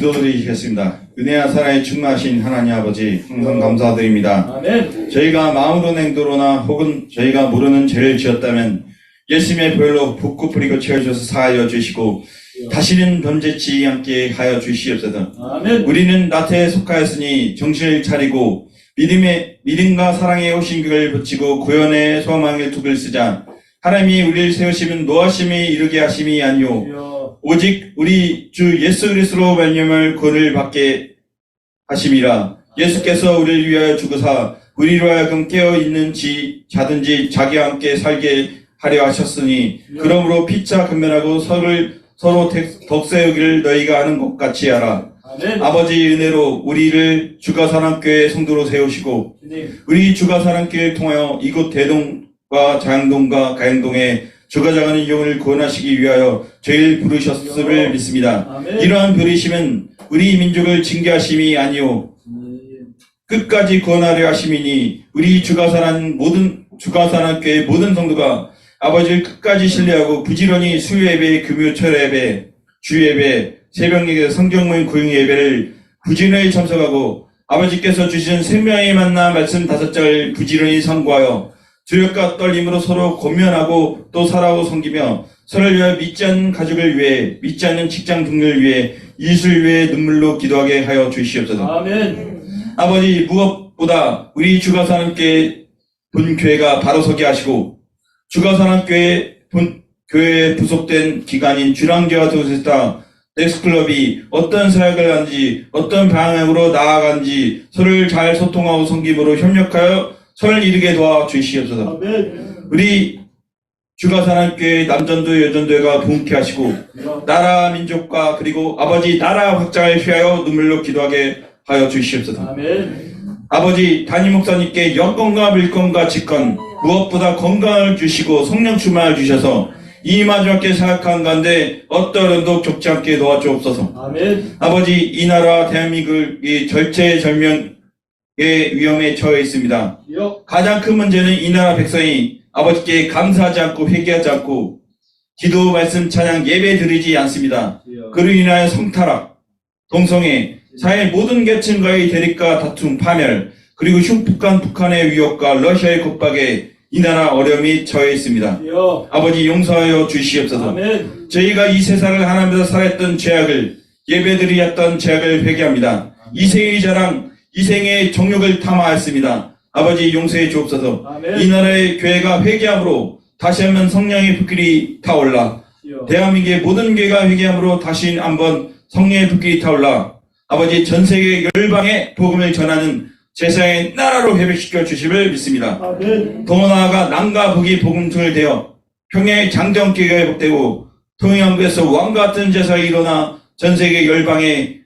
기도드리겠습니다. 은혜와 사랑에 충만하신 하나님 아버지 항상 감사드립니다. 아멘. 저희가 마음으로 행동으로나 혹은 저희가 모르는 죄를 지었다면 예수님의 보혈로 붓고 뿌리고 채워주셔서 사하여 주시고 다시는 범죄치 않게 하여 주시옵소서. 아멘. 우리는 나태에 속하였으니 정신을 차리고 믿음과 사랑의 오신극을 붙이고 구원의 소망의 둑을 쓰자. 하나님이 우리를 세우시면 노하심이 이르게 하심이 아니오 오직 우리 주 예수 그리스도로 말미암을 구원을 받게 하심이라. 예수께서 우리를 위하여 죽으사 우리로 하여금 깨어있는 자든지 자기와 함께 살게 하려 하셨으니 그러므로 피차 근면하고 서로 덕세 여기를 너희가 하는 것 같이 하라. 아멘. 아버지 은혜로 우리를 주가 사랑교회 성도로 세우시고 우리 주가 사랑교회를 통하여 이곳 대동과 장동과 가양동에 주가 장하는 영혼을 구원하시기 위하여 저희를 부르셨음을 믿습니다. 아멘. 이러한 부르심은 우리 민족을 징계하심이 아니오 끝까지 구원하려 하심이니 우리 주가 사랑교회 모든 성도가 아버지를 끝까지 신뢰하고 부지런히 수요 예배, 금요 철 예배, 주 예배, 새벽 예배, 성경 모임 구용 예배를 부지런히 참석하고 아버지께서 주신 생명의 만나 말씀 5장을 부지런히 상고하여 두렵과 떨림으로 서로 권면하고 또 살아오고 섬기며 서로를 위하여 믿지 않는 가족을 위해 믿지 않는 직장 동료를 위해 이웃을 위해 눈물로 기도하게 하여 주시옵소서. 아멘. 아버지 무엇보다 우리 주가 사는 본 교회가 바로 서게 하시고 주가 사는 교회에 부속된 기관인 주랑제와 도세타 넥스클럽이 어떤 사역을 하는지 어떤 방향으로 나아가는지 서로를 잘 소통하고 섬김으로 협력하여 선을 이루게 도와주시옵소서. 아멘. 우리 주가 사는 교회 남전도 여전도회가 부흥케 하시고 나라 민족과 그리고 아버지 나라 확장을 위하여 눈물로 기도하게 하여 주시옵소서. 아멘. 아버지 담임 목사님께 영권과 물권과 직권 무엇보다 건강을 주시고 성령 충만을 주셔서 이 마지막에 생각한 가운데 어떤 어려움도 겪지 않게 도와주옵소서. 아멘. 아버지 이 나라 대한민국이 절체절명의 위험에 처해 있습니다. 가장 큰 문제는 이 나라 백성이 아버지께 감사하지 않고 회개하지 않고 기도 말씀 찬양 예배 드리지 않습니다. 그로 인하여 성타락, 동성애, 사회 모든 계층과의 대립과 다툼, 파멸, 그리고 흉폭한 북한의 위협과 러시아의 겁박에 이 나라 어려움이 처해 있습니다. 아버지 용서하여 주시옵소서. 아멘. 저희가 이 세상을 하나님께서 살았던 죄악을 예배드리었던 죄악을 회개합니다. 이생의 자랑, 이생의 정욕을 탐하였습니다. 아버지 용서해 주옵소서. 아멘. 이 나라의 교회가 회개함으로 다시 한번 성령의 불길이 타올라 대한민국의 모든 교회가 회개함으로 다시 한번 성령의 불길이 타올라 아버지 전세계 열방에 복음을 전하는 제사의 나라로 회복시켜 주심을 믿습니다. 아멘. 더 나아가 남과 북이 복음통을 되어 평양의 장정교회가 회복되고 동양국에서 왕과 같은 제사가 일어나 전세계 열방에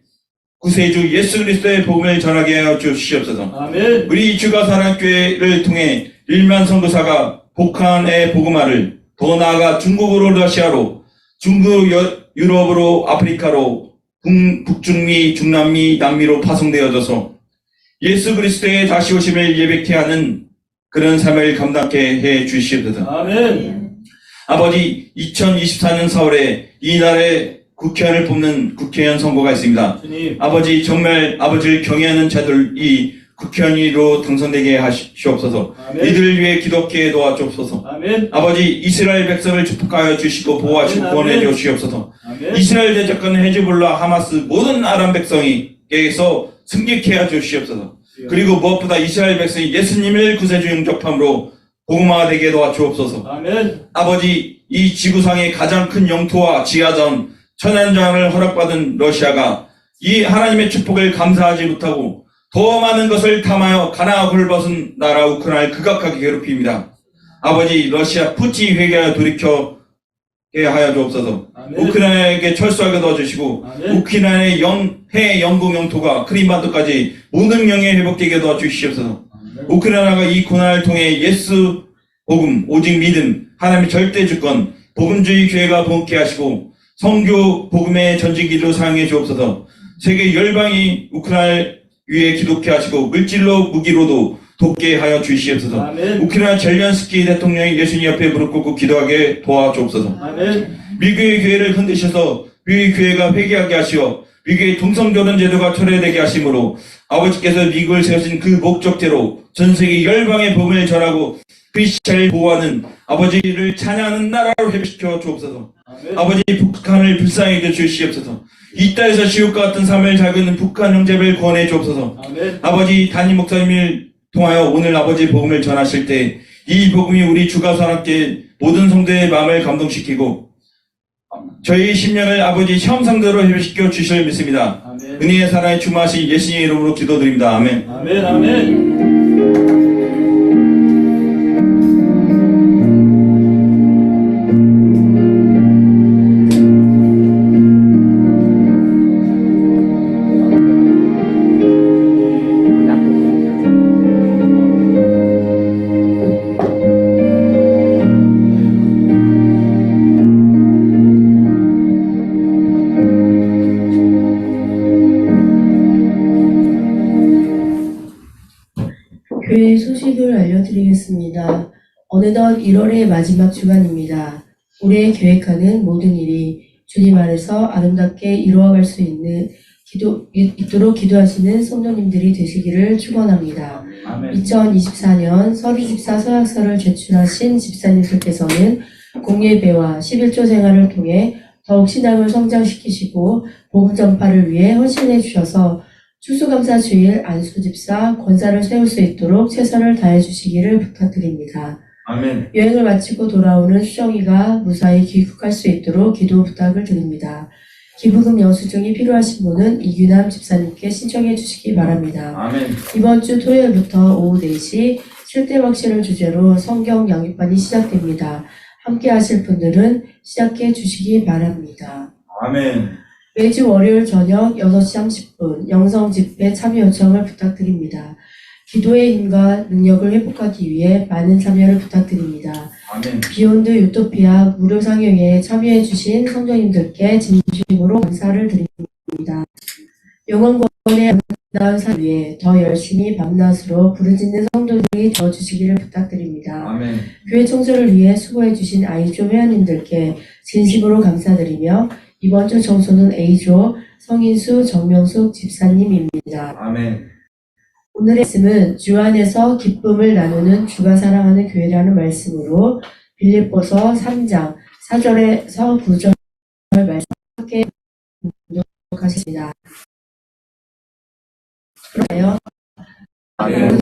구세주 예수 그리스도의 복음을 전하게 하여 주시옵소서. 아멘. 우리 주가 사랑교회를 통해 1만 선교사가 북한의 복음화를 더 나아가 중국으로 러시아로 중국 유럽으로 아프리카로 북중미 중남미 남미로 파송되어져서 예수 그리스도의 다시 오심을 예배케 하는 그런 삶을 감당케 해 주시옵소서. 아멘. 아버지 2024년 4월에 이 나라의 국회의원을 뽑는 국회의원 선거가 있습니다. 주님. 아버지 정말 아버지를 경외하는 자들이 국회의원으로 당선되게 하시옵소서. 아멘. 이들을 위해 기도케 도와주옵소서. 아멘. 아버지 이스라엘 백성을 축복하여 주시고 보호하시고 아멘. 구원해 주시옵소서. 아멘. 이스라엘 대적하는 헤즈볼라 하마스 모든 아람 백성에게서 승리케 해 주시옵소서. 그리고 무엇보다 이스라엘 백성이 예수님을 구세주 영접함으로 복음화되게 도와주옵소서. 아멘. 아버지 이 지구상의 가장 큰 영토와 지하자원 천연장을 허락받은 러시아가 이 하나님의 축복을 감사하지 못하고 더 많은 것을 탐하여 가나와 헐벗은 나라 우크라이나를 극악하게 괴롭힙니다. 아버지 러시아 푸틴 회개하여 돌이켜게 하여 주옵소서. 아멘. 우크라이나에게 철수하게 도와주시고 아멘. 우크라이나의 해외 영국 영토가 크림반도까지 모든 영에 회복되게 도와주시옵소서. 우크라이나가 이 고난을 통해 예수 복음 오직 믿음 하나님의 절대 주권 복음주의 교회가 복음케 하시고 성교 복음의 전진기로 사용해 주옵소서. 세계 열방이 우크라이나 위에 기독케 하시고 물질로 무기로도 돕게 하여 주시옵소서. 아멘. 우크라이나 젤렌스키 대통령이 예수님 옆에 무릎 꿇고 기도하게 도와주옵소서. 아멘. 미국의 교회를 흔드셔서 미국의 교회가 회개하게 하시어 미국의 동성결혼 제도가 철회되게 하심으로 아버지께서 미국을 세우신 그 목적대로 전 세계 열방의 복음을 전하고 크리스찬을 보호하는 아버지를 찬양하는 나라로 회복시켜 주옵소서. 아버지 북한을 불쌍히 여겨 주시옵소서. 이 땅에서 지옥과 같은 삶을 살고 있는 북한 형제를 구원해 주옵소서. 아버지 담임 목사님을 통하여 오늘 아버지 복음을 전하실 때 이 복음이 우리 주가산학계 모든 성도의 마음을 감동시키고 저희 심령을 아버지 형상대로 회복시켜 주실 믿습니다. 아멘. 은혜의 사랑에 충만하신 예수님의 이름으로 기도드립니다. 아멘. 아멘. 아멘. 교회 소식을 알려드리겠습니다. 어느덧 1월의 마지막 주간입니다. 올해 계획하는 모든 일이 주님 안에서 아름답게 이루어갈 수 있도록 기도하시는 성도님들이 되시기를 축원합니다. 2024년 서리집사 서약서를 제출하신 집사님들께서는 공예배와 11조 생활을 통해 더욱 신앙을 성장시키시고 복음 전파를 위해 헌신해 주셔서 추수감사 주일 안수집사 권사를 세울 수 있도록 최선을 다해 주시기를 부탁드립니다. 아멘. 여행을 마치고 돌아오는 수정이가 무사히 귀국할 수 있도록 기도 부탁을 드립니다. 기부금 영수증이 필요하신 분은 이규남 집사님께 신청해 주시기 바랍니다. 아멘. 이번 주 토요일부터 오후 4시 실대 확신을 주제로 성경 양육반이 시작됩니다. 함께 하실 분들은 시작해 주시기 바랍니다. 아멘. 매주 월요일 저녁 6시 30분 영성 집회 참여 요청을 부탁드립니다. 기도의 힘과 능력을 회복하기 위해 많은 참여를 부탁드립니다. 아멘. 비욘드 유토피아 무료 상영회에 참여해 주신 성도님들께 진심으로 감사를 드립니다. 영원권의 아름다운 삶 위해 더 열심히 밤낮으로 부르짖는 성도들이 되어주시기를 부탁드립니다. 아멘. 교회 청소를 위해 수고해 주신 I조 회원님들께 진심으로 감사드리며 이번 주 청소는 A조 성인수 정명숙 집사님입니다. 아멘. 오늘의 말씀은 주 안에서 기쁨을 나누는 주가 사랑하는 교회라는 말씀으로 빌립보서 3장 4절에서 9절 말씀 함께 묵독하겠습니다. 그러나요 아멘.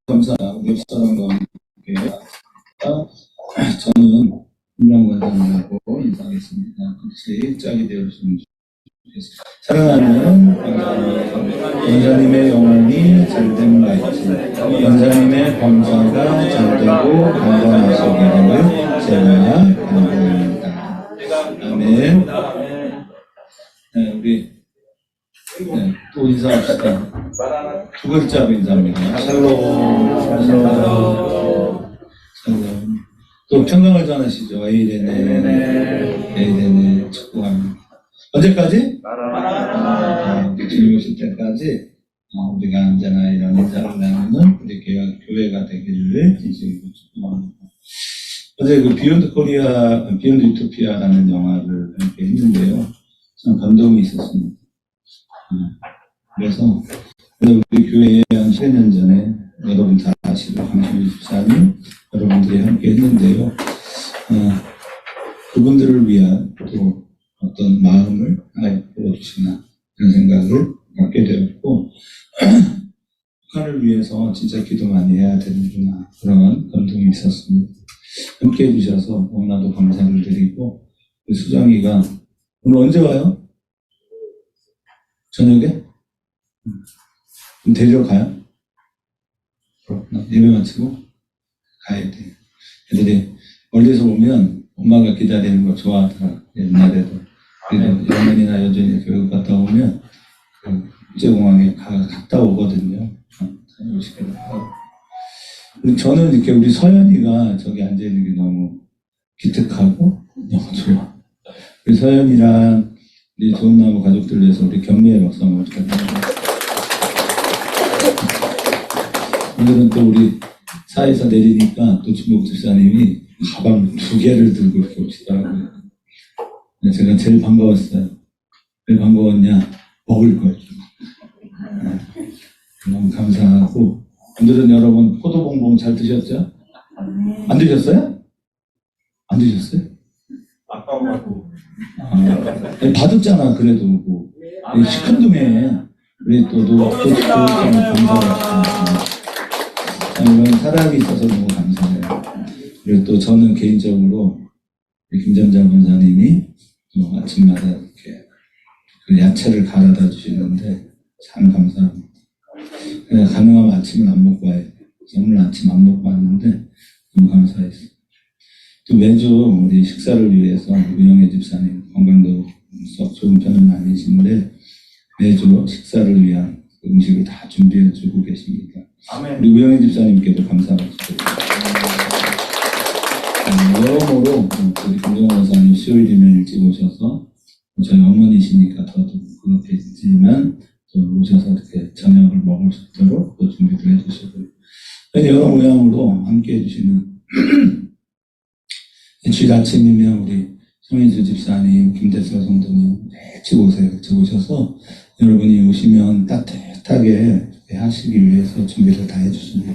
감사합니다. 우리 사람과 함께 저는 김양 권사님하고 인사하겠습니다. 같이 짝이 되었으면 좋겠습니다. 사랑하는 원장님의 영혼이 잘됨 같이 원장님의 범사가 잘되고 건강하시기를 제가 간구합니다. 아멘. 네, 우리 또 인사합시다. 두 글자 인사입니다. 샬롬, 샬롬. 또 평강을 전하시죠. 에이데네 축복합니다. 언제까지? 주님 오실 때까지 우리가 언제나 이런 인사를 나누는 우리 교회가 되기를 진심으로 축복합니다. 어제 그 비욘드 유토피아라는 영화를 함께 했는데요. 참 감동이 있었습니다. 그래서 우리 교회에 한 10년 전에 여러분 다 아시고 강신희 집사님 여러분들이 함께 했는데요. 그분들을 위한 또 어떤 마음을 하나님 보여주시나 그런 생각을 갖게 되었고 위해서 진짜 기도 많이 해야 되는구나. 그런 감동이 있었습니다. 함께 해주셔서 너무나도 감사를 드리고, 수정이가 오늘 언제 와요? 저녁에? 그럼 데리러 가요? 그렇구나. 예배 마치고 가야 돼. 애들이 멀리서 오면 엄마가 기다리는 거 좋아하더라. 옛날에도. 그래도 여мен이나 여전히 교육 갔다 오면 그 국제공항에 갔다 오거든요. 다녀오시기도 하고. 저는 이렇게 우리 서연이가 저기 앉아있는 게 너무 기특하고 너무 좋아. 우리 서연이랑 우리 좋은 나무 가족들 위해서 우리 경례의 박수 한번 부탁드립니다. 오늘은 또 우리 사에서 내리니까 또 주목 집사님이 가방 2개를 들고 이렇게 오시더라고요. 제가 제일 반가웠어요. 왜 반가웠냐? 먹을 걸. 너무 감사하고, 오늘은 여러분 포도봉봉 잘 드셨죠? 안 드셨어요? 안 드셨어요? 아까워갖고. 받았잖아, 그래도. 뭐. 시큰둥해. 우리 또 감사합니다. 이런 사랑이 있어서 너무 감사해요. 그리고 또 저는 개인적으로 김전장 권사님이 또 아침마다 이렇게 그 야채를 갈아다 주시는데 참 감사합니다. 가능하면 아침은 안 먹고 와요. 오늘 아침 안 먹고 왔는데 너무 감사했어요. 또 매주 우리 식사를 위해서 우영애 집사님, 건강도 썩 좋은 편은 아니신데 매주 식사를 위한 음식을 다 준비해 주고 계십니다. 아멘. 우리 우영애 집사님께도 감사를 드립니다. 여러모로 우리 김정원 원사님 수요일이면 일찍 오셔서 저희 어머니시니까 더도 그렇겠지만 오셔서 이렇게 저녁을 먹을 수 있도록 또 준비도 해주시고, 여러 모양으로 함께 해주시는 주일 아침이면 우리 송혜주 집사님, 김대철 성도님 일찍 오세요. 일찍 오셔서 여러분이 오시면 따뜻하게 하시기 위해서 준비를 다 해주십니다.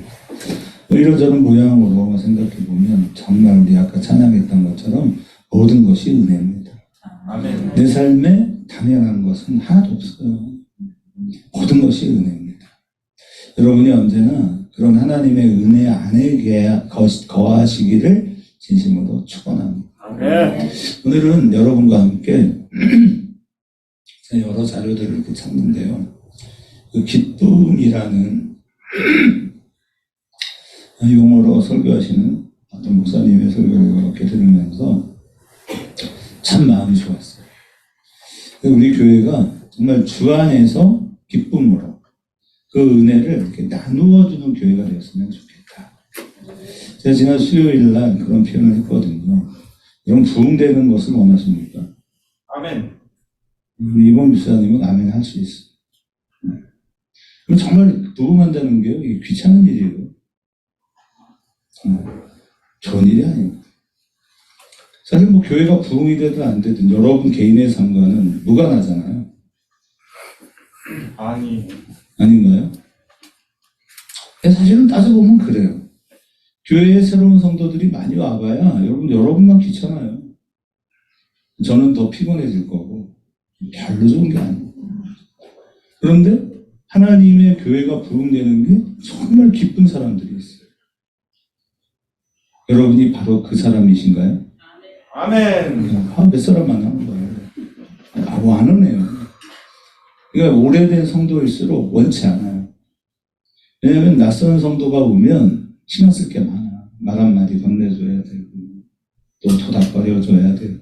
이런저런 모양으로 생각해보면 정말 우리 아까 찬양했던 것처럼 모든 것이 은혜입니다. 아멘. 내 삶에 당연한 것은 하나도 없어요. 모든 것이 은혜입니다. 여러분이 언제나 그런 하나님의 은혜 안에 거하시기를 진심으로 축원합니다. 아멘. 오늘은 여러분과 함께 여러 자료들을 이렇게 찾는데요. 그 기쁨이라는 용어로 설교하시는 어떤 목사님의 설교를 이렇게 들으면서 참 마음이 좋았어요. 우리 교회가 정말 주 안에서 기쁨으로 그 은혜를 이렇게 나누어주는 교회가 되었으면 좋겠다. 제가 지난 수요일 날 그런 표현을 했거든요. 여러분 부흥되는 것을 원하십니까? 아멘. 우리 이범 집사님은 아멘 할 수 있어요. 그럼 정말 부흥한다는 게 이게 귀찮은 일이에요. 좋은 일이 아닙니다. 사실 뭐 교회가 부흥이 되든 안 되든 여러분 개인의 상관은 무관하잖아요. 아닌가요? 사실은 따져보면 그래요. 교회에 새로운 성도들이 많이 와봐야 여러분만 귀찮아요. 저는 더 피곤해질 거고 별로 좋은 게 아니에요. 그런데 하나님의 교회가 부흥되는 게 정말 기쁜 사람들이 있어요. 여러분이 바로 그 사람이신가요? 아멘. 몇 사람만 하는 거예요. 뭐 안 오네요. 그러니까 오래된 성도일수록 원치 않아요. 왜냐하면 낯선 성도가 오면 신경 쓸 게 많아. 말 한마디 건네줘야 되고 또 토닥거려줘야 되고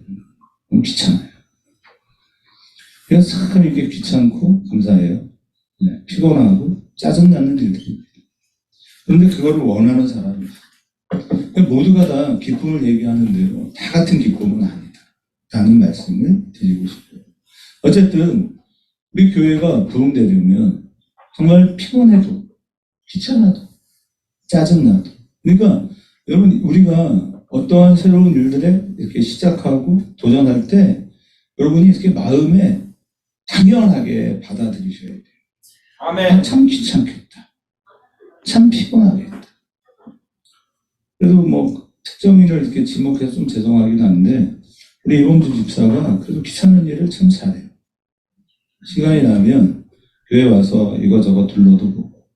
귀찮아요. 그래서 참 이게 귀찮고 감사해요. 피곤하고 짜증나는 일들입니다. 그런데 그거를 원하는 사람이에요. 모두가 다 기쁨을 얘기하는데요. 다 같은 기쁨은 아니다. 라는 말씀을 드리고 싶어요. 어쨌든 우리 교회가 부흥되려면 정말 피곤해도 귀찮아도 짜증나도 그러니까 여러분 우리가 어떠한 새로운 일들에 이렇게 시작하고 도전할 때 여러분이 이렇게 마음에 당연하게 받아들이셔야 돼요. 아멘. 참 귀찮겠다. 참 피곤하겠다. 그래도 뭐 특정인을 이렇게 지목해서 좀 죄송하긴 한데 우리 이범주 집사가 그래도 귀찮은 일을 참 잘해요. 시간이 나면 교회 와서 이거저거 둘러도 보고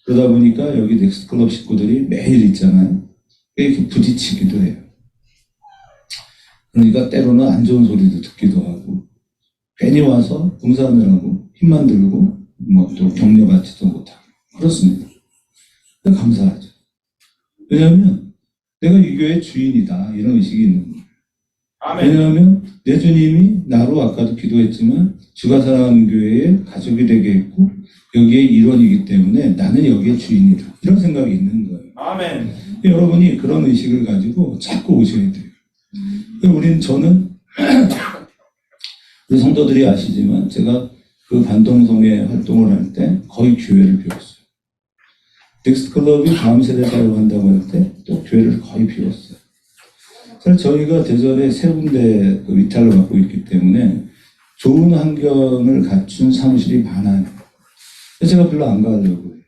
그러다 보니까 여기 넥스트클럽 식구들이 매일 있잖아요. 이렇게 부딪히기도 해요. 그러니까 때로는 안 좋은 소리도 듣기도 하고, 괜히 와서 봉사하느라고 힘만 들고 뭐 또 격려받지도 못하고 그렇습니다. 근데 감사하죠. 왜냐하면 내가 이 교회의 주인이다 이런 의식이 있는 거예요. 아멘. 왜냐하면 내 주님이 나로 아까도 기도했지만 주가 사랑하는 교회의 가족이 되게 했고 여기에 일원이기 때문에 나는 여기의 주인이다 이런 생각이 있는 거예요. 아멘. 여러분이 그런 의식을 가지고 자꾸 오셔야 돼요. 저는 우리 성도들이 아시지만 제가 그 반동성에 활동을 할 때 거의 교회를 비웠어요. 넥스트클럽이 다음 세대 사역을 한다고 할 때 또 교회를 거의 비웠어요. 사실 저희가 대전에 세 군데 그 위탁을 받고 있기 때문에 좋은 환경을 갖춘 사무실이 많아요. 제가 별로 안 가려고 해요.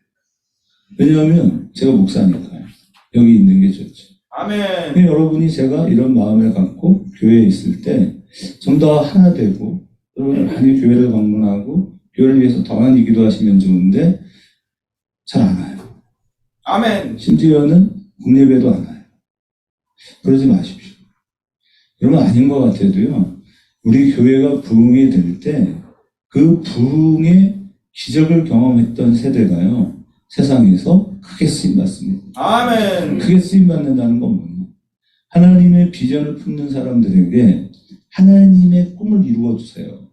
왜냐하면 제가 목사니까요. 여기 있는 게 좋죠. 아멘. 여러분이 제가 이런 마음을 갖고 교회에 있을 때 좀 더 하나 되고 여러분 많이 교회를 방문하고 교회를 위해서 더 많이 기도하시면 좋은데 잘 안 와요. 아멘. 심지어는 국례배도 안 와요. 그러지 마십시오. 여러분 아닌 것 같아도요. 우리 교회가 부흥이 될 때 그 부흥의 기적을 경험했던 세대가요. 세상에서 크게 쓰임받습니다. 아멘. 크게 쓰임받는다는 건 뭐냐? 하나님의 비전을 품는 사람들에게 하나님의 꿈을 이루어주세요.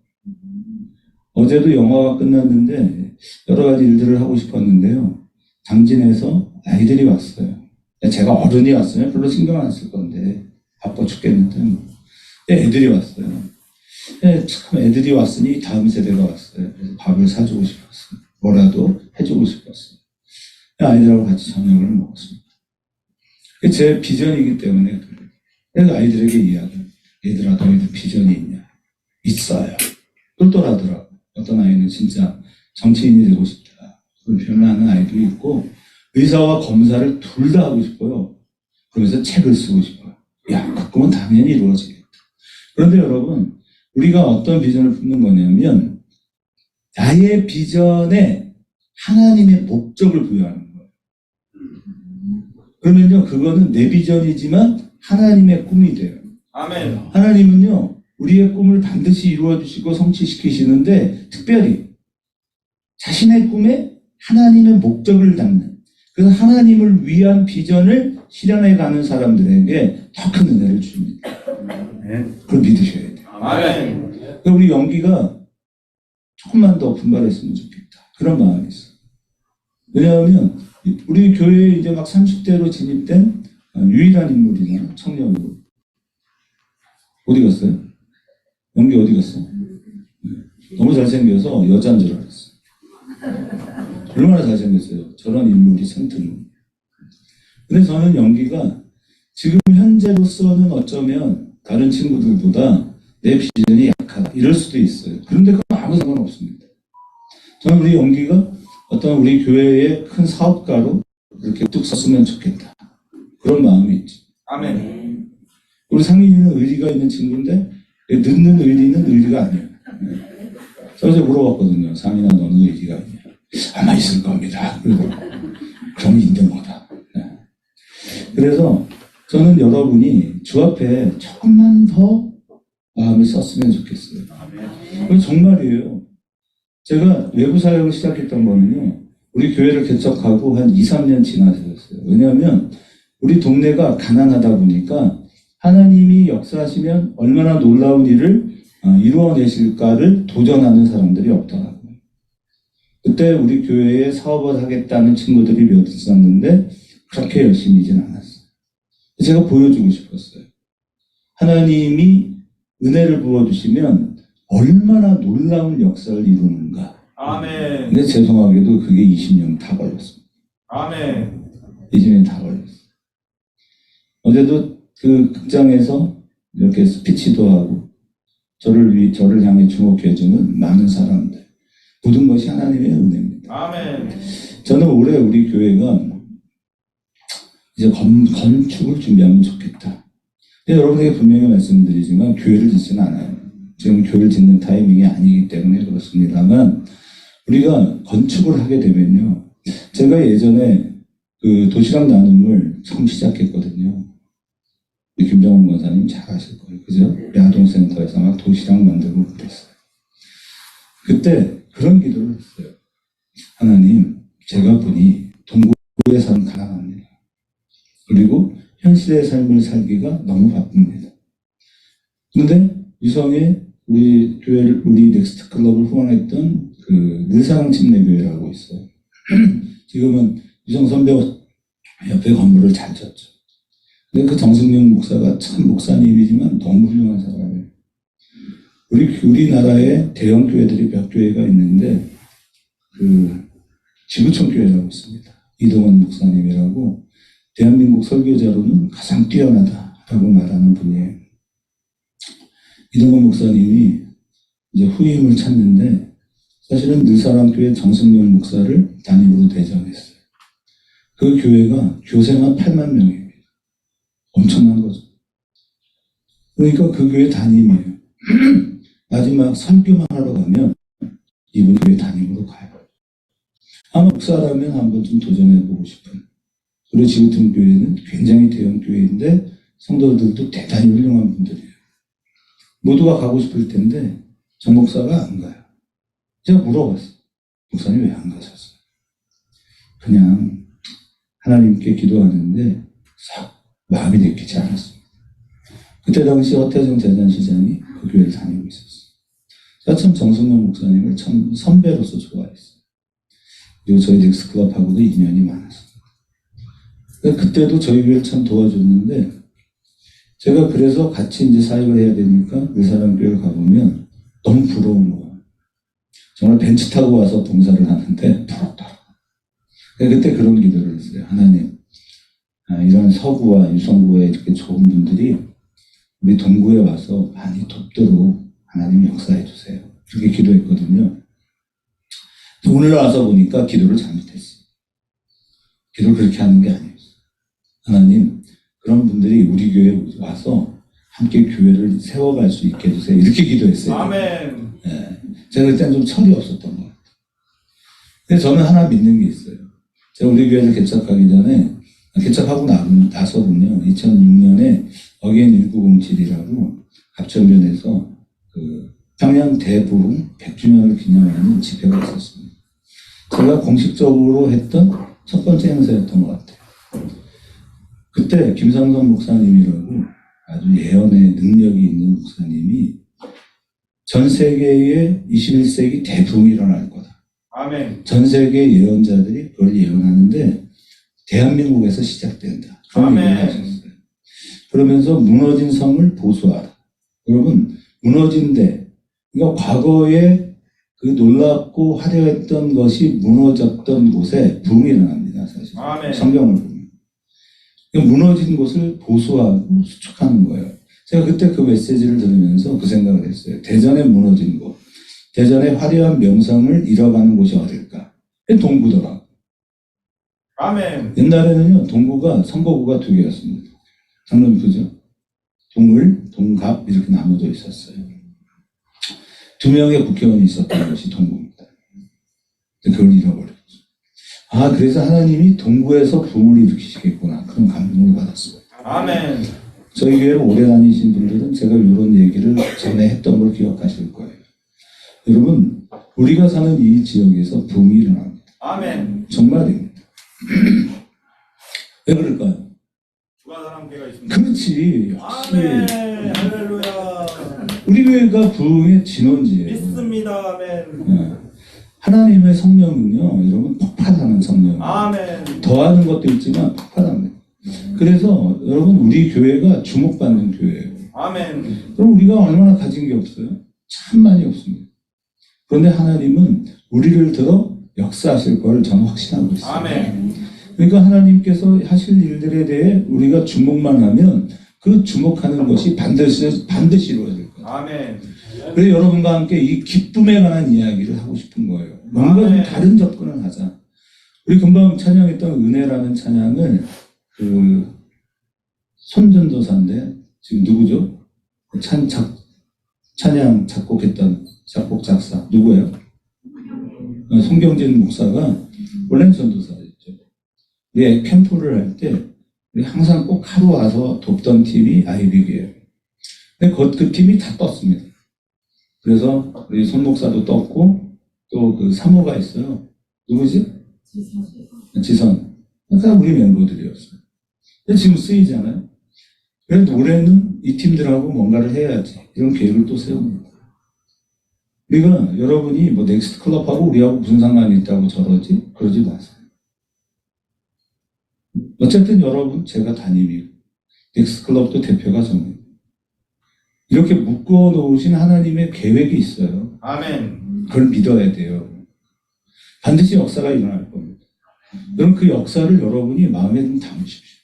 어제도 영화가 끝났는데 여러 가지 일들을 하고 싶었는데요. 당진에서 아이들이 왔어요. 제가 어른이 왔으면 별로 신경 안 쓸 건데 바빠 죽겠는데 애들이 왔어요. 참 애들이 왔으니 다음 세대가 왔어요. 그래서 밥을 사주고 싶었어요. 뭐라도 해주고 싶었어요. 아이들하고 같이 저녁을 먹었습니다. 제 비전이기 때문에 그래요. 그래서 아이들에게 이야기해요. 얘들아 너희들 비전이 있냐? 있어요. 똘똘하더라고. 어떤 아이는 진짜 정치인이 되고 싶다. 그런 표현을 하는 아이도 있고 의사와 검사를 둘 다 하고 싶어요. 그러면서 책을 쓰고 싶어요. 야, 그 꿈은 당연히 이루어지겠다. 그런데 여러분 우리가 어떤 비전을 품는 거냐면 나의 비전에 하나님의 목적을 부여하는 거예요. 그러면요 그거는 내 비전이지만 하나님의 꿈이 돼요. 아멘. 하나님은요 우리의 꿈을 반드시 이루어주시고 성취시키시는데 특별히 자신의 꿈에 하나님의 목적을 담는 그래서 하나님을 위한 비전을 실현해 가는 사람들에게 더 큰 은혜를 줍니다. 그걸 믿으셔야 돼요. 아멘. 그러니까 우리 연기가 조금만 더 분발했으면 좋겠다. 그런 마음이 있어요. 왜냐하면 우리 교회에 이제 막 30대로 진입된 유일한 인물이나 청년으로 어디 갔어요? 연기 어디 갔어? 너무 잘생겨서 여자인 줄 알았어. 얼마나 잘생겼어요. 저런 인물이 센트로. 근데 저는 연기가 지금 현재로서는 어쩌면 다른 친구들보다 내 비전이 약하다. 이럴 수도 있어요. 그런데 그건 아무 상관없습니다. 저는 우리 연기가 어떤 우리 교회의 큰 사업가로 이렇게 뚝 섰으면 좋겠다. 그런 마음이 있죠. 아멘. 우리 상민이는 의리가 있는 친구인데 늦는 의리는 의리가 아니에요. 그래서 물어봤거든요. 상민아 너는 의리가 있냐? 아마 있을 겁니다. 그럼 인정하다. 그래서 저는 여러분이 주 앞에 조금만 더 마음을 썼으면 좋겠어요. 그건 정말이에요. 제가 외부 사역을 시작했던 거는요. 우리 교회를 개척하고 한 2, 3년 지나서였어요. 왜냐하면 우리 동네가 가난하다 보니까 하나님이 역사하시면 얼마나 놀라운 일을 이루어내실까를 도전하는 사람들이 없더라고요. 그때 우리 교회에 사업을 하겠다는 친구들이 몇 있었는데 그렇게 열심히진 않았어요. 제가 보여주고 싶었어요. 하나님이 은혜를 부어주시면 얼마나 놀라운 역사를 이루는가. 아멘. 근데 죄송하게도 그게 20년 다 걸렸습니다. 아멘. 20년 다 걸렸어요. 어제도 그 극장에서 이렇게 스피치도 하고 저를 향해 주목해주는 많은 사람들. 모든 것이 하나님의 은혜입니다. 아멘. 저는 올해 우리 교회가 이제 건축을 준비하면 좋겠다. 근데 여러분에게 분명히 말씀드리지만 교회를 짓지는 않아요. 지금 교회를 짓는 타이밍이 아니기 때문에 그렇습니다만 우리가 건축을 하게 되면요. 제가 예전에 그 도시락 나눔을 처음 시작했거든요. 김정은 권사님 잘 아실 거예요. 그죠? 우리 아동센터에서 막 도시락 만들고 그랬어요. 그때 그런 기도를 했어요. 하나님, 제가 보니 동구의 삶은 가난합니다. 그리고 현실의 삶을 살기가 너무 바쁩니다. 그런데 유성에 우리 교회를, 우리 넥스트 클럽을 후원했던 그 늘사랑 침례교회라고 있어요. 지금은 유성 선배 옆에 건물을 잘 졌죠. 근데 그 정승용 목사가 참 목사님이지만 너무 훌륭한 사람이에요. 우리나라에 대형 교회들이 몇 교회가 있는데 그 지구촌 교회라고 있습니다. 이동원 목사님이라고 대한민국 설교자로는 가장 뛰어나다라고 말하는 분이에요. 이동원 목사님이 이제 후임을 찾는데 사실은 늘사랑교회 정승용 목사를 담임으로 대전했어요. 그 교회가 교세만 8만 명입니다. 엄청난 거죠. 그러니까 그 교회 담임이에요. 마지막 설교만 하러 가면 이분 교회 담임으로 가요. 아마 목사라면 한번 좀 도전해보고 싶은. 우리 지구촌 교회는 굉장히 대형 교회인데 성도들도 대단히 훌륭한 분들이에요. 모두가 가고 싶을 텐데 정 목사가 안 가요. 제가 물어봤어요. 목사님 왜 안 가셨어요? 그냥 하나님께 기도하는데 싹 마음이 내키지 않았습니다. 그때 당시 허태정 재단시장이 그 교회를 다니고 있었어요. 제가 참 정승용 목사님을 참 선배로서 좋아했어요. 그리고 저희 넥스클럽하고도 인연이 많았어요. 그때도 저희 교회를 참 도와줬는데 제가 그래서 같이 이제 사역을 해야 되니까 그 사람 교회를 가보면 너무 부러운 거예요. 정말 벤치 타고 와서 봉사를 하는데 부럽다. 그때 그런 기도를 했어요. 하나님, 이런 서구와 유성구에 이렇게 좋은 분들이 우리 동구에 와서 많이 돕도록 하나님 역사해 주세요. 그렇게 기도했거든요. 오늘 와서 보니까 기도를 잘못했어요. 기도를 그렇게 하는 게 아니었어요. 하나님, 그런 분들이 우리 교회에 와서 함께 교회를 세워갈 수 있게 해주세요. 이렇게 기도했어요. 아멘. 네. 제가 그때는 좀 철이 없었던 것 같아요. 근데 저는 하나 믿는 게 있어요. 제가 우리 교회를 개척하기 전에, 개척하고 나서군요. 2006년에 어게인 1907이라고 합천변에서 그 평양 대부흥 100주년을 기념하는 집회가 있었습니다. 제가 공식적으로 했던 첫 번째 행사였던 것 같아요. 그때 김상선 목사님이라고 아주 예언의 능력이 있는 목사님이 전 세계에 21세기 대부흥이 일어날 거다. 아멘. 전 세계 예언자들이 그걸 예언하는데 대한민국에서 시작된다. 그런 얘기를 하셨어요. 그러면서 무너진 성을 보수하라. 여러분, 무너진 데, 그러니까 과거에 그 놀랍고 화려했던 것이 무너졌던 곳에 붕이 일어납니다. 사실. 아멘. 성경을 보면. 무너진 곳을 보수하고 수축하는 거예요. 제가 그때 그 메시지를 들으면서 그 생각을 했어요. 대전에 무너진 곳, 대전의 화려한 명성을 잃어가는 곳이 어딜까? 동구더라. 아멘. 옛날에는요, 동구가 선거구가 두 개였습니다. 장로님 그죠? 동을, 동갑 이렇게 나눠져 있었어요. 두 명의 국회의원이 있었던 것이 동구입니다. 그걸 잃어버렸죠. 아, 그래서 하나님이 동구에서 부흥을 일으키시겠구나. 그런 감동을 받았어요. 아멘. 저희 교회를 오래 다니신 분들은 제가 이런 얘기를 전에 했던 걸 기억하실 거예요. 여러분, 우리가 사는 이 지역에서 부흥이 일어납니다. 아멘. 정말입니다. 왜 그럴까요? 주가 사랑교회가 있습니다. 그렇지. 역시. 아멘. 할렐루야. 우리 교회가 부흥의 진원지예요. 믿습니다. 아멘. 네. 하나님의 성령은요, 여러분 폭발하는 성령. 아멘. 더하는 것도 있지만 폭발합니다. 그래서 여러분 우리 교회가 주목받는 교회예요. 아멘. 그럼 우리가 얼마나 가진 게 없어요? 참 많이 없습니다. 그런데 하나님은 우리를 들어 역사하실 걸 저는 확신하고 있어요. 아멘. 그러니까 하나님께서 하실 일들에 대해 우리가 주목만 하면 그 주목하는 것이 반드시 이루어질 거예요. 아멘. 그래서 여러분과 함께 이 기쁨에 관한 이야기를 하고 싶은 거예요. 뭔가 좀 다른 접근을 하자. 우리 금방 찬양했던 은혜라는 찬양을 그 손전도사인데 지금 누구죠? 찬양 작곡했던 작곡 작사 누구예요? 송경진 목사가 원래는 전도사였죠. 예, 캠프를 할 때 항상 꼭 하루 와서 돕던 팀이 아이비교예요. 근데 그 팀이 다 떴습니다. 그래서 우리 손 목사도 떴고 또 그 사모가 있어요. 누구지? 지선. 그러니까 우리 멤버들이었어요. 근데 지금 쓰이잖아요. 그래서 올해는 이 팀들하고 뭔가를 해야지. 이런 계획을 또 세웁니다. 우리가 여러분이 뭐 넥스트 클럽하고 우리하고 무슨 상관이 있다고 저러지? 그러지 마세요. 어쨌든 여러분 제가 담임이고 넥스트 클럽도 대표가 저입니다. 이렇게 묶어 놓으신 하나님의 계획이 있어요. 아멘. 그걸 믿어야 돼요. 반드시 역사가 일어날 겁니다. 그럼 그 역사를 여러분이 마음에 좀 담으십시오.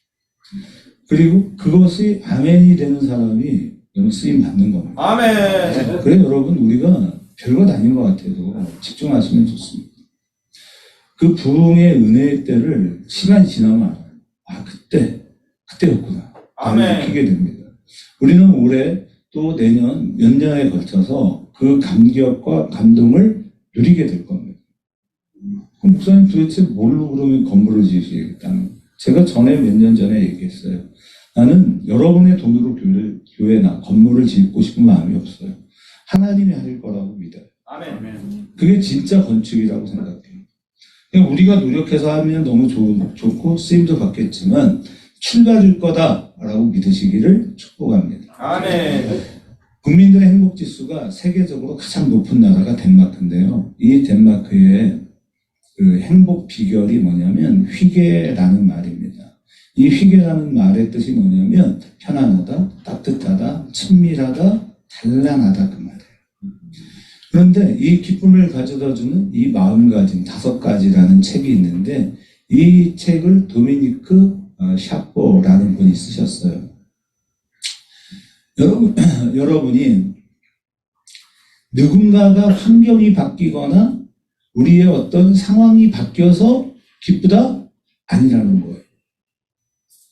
그리고 그것이 아멘이 되는 사람이 여러분 쓰임 받는 겁니다. 아멘. 그래 여러분 우리가 별것 아닌 것 같아도 집중하시면 좋습니다. 그 부흥의 은혜의 때를 시간이 지나면 알아요. 아 그때였구나. 아멘. 느끼게 됩니다. 우리는 올해 또 내년 몇 년에 걸쳐서 그 감격과 감동을 누리게 될 겁니다. 그럼 목사님 도대체 뭘로 그러면 건물을 지으시겠다는 거예요? 제가 전에 몇 년 전에 얘기했어요. 나는 여러분의 돈으로 교회나 건물을 짓고 싶은 마음이 없어요. 하나님이 하실 거라고 믿어요. 아멘. 그게 진짜 건축이라고 생각해요. 그냥 우리가 노력해서 하면 너무 좋고 쓰임도 받겠지만 출발일 거다라고 믿으시기를 축복합니다. 아멘. 국민들의 행복 지수가 세계적으로 가장 높은 나라가 덴마크인데요. 이 덴마크의 그 행복 비결이 뭐냐면 휘게라는 말입니다. 이 휘게라는 말의 뜻이 뭐냐면 편안하다, 따뜻하다, 친밀하다, 단란하다 그 말이에요. 그런데 이 기쁨을 가져다주는 이 마음가짐 5가지라는 책이 있는데 이 책을 도미니크 샤포라는 분이 쓰셨어요. 여러분이 누군가가 환경이 바뀌거나 우리의 어떤 상황이 바뀌어서 기쁘다? 아니라는 거예요.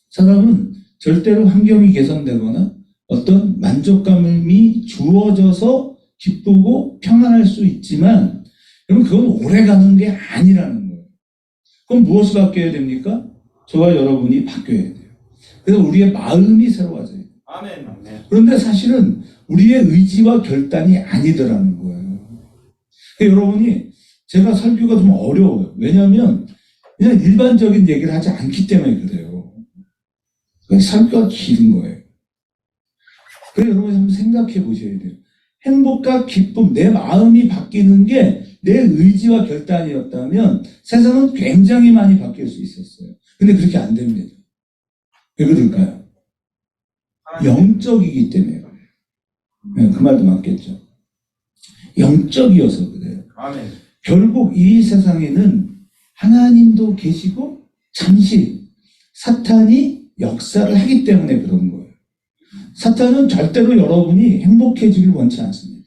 사람은 절대로 환경이 개선되거나 어떤 만족감이 주어져서 기쁘고 평안할 수 있지만 여러분 그건 오래가는 게 아니라는 거예요. 그럼 무엇을 바뀌어야 됩니까? 저와 여러분이 바뀌어야 돼요. 그래서 우리의 마음이 새로워져야 돼요. 아멘. 그런데 사실은 우리의 의지와 결단이 아니더라는 거예요. 여러분이 제가 설교가 좀 어려워요. 왜냐하면 그냥 일반적인 얘기를 하지 않기 때문에 그래요. 설교가 길은 거예요. 그래서 여러분이 한번 생각해 보셔야 돼요. 행복과 기쁨, 내 마음이 바뀌는 게 내 의지와 결단이었다면 세상은 굉장히 많이 바뀔 수 있었어요. 근데 그렇게 안 됩니다. 왜 그럴까요? 영적이기 때문에 그래요. 네, 그 말도 맞겠죠. 영적이어서 그래요. 아멘. 결국 이 세상에는 하나님도 계시고 잠시 사탄이 역사를 하기 때문에 그런 거예요. 사탄은 절대로 여러분이 행복해지길 원치 않습니다.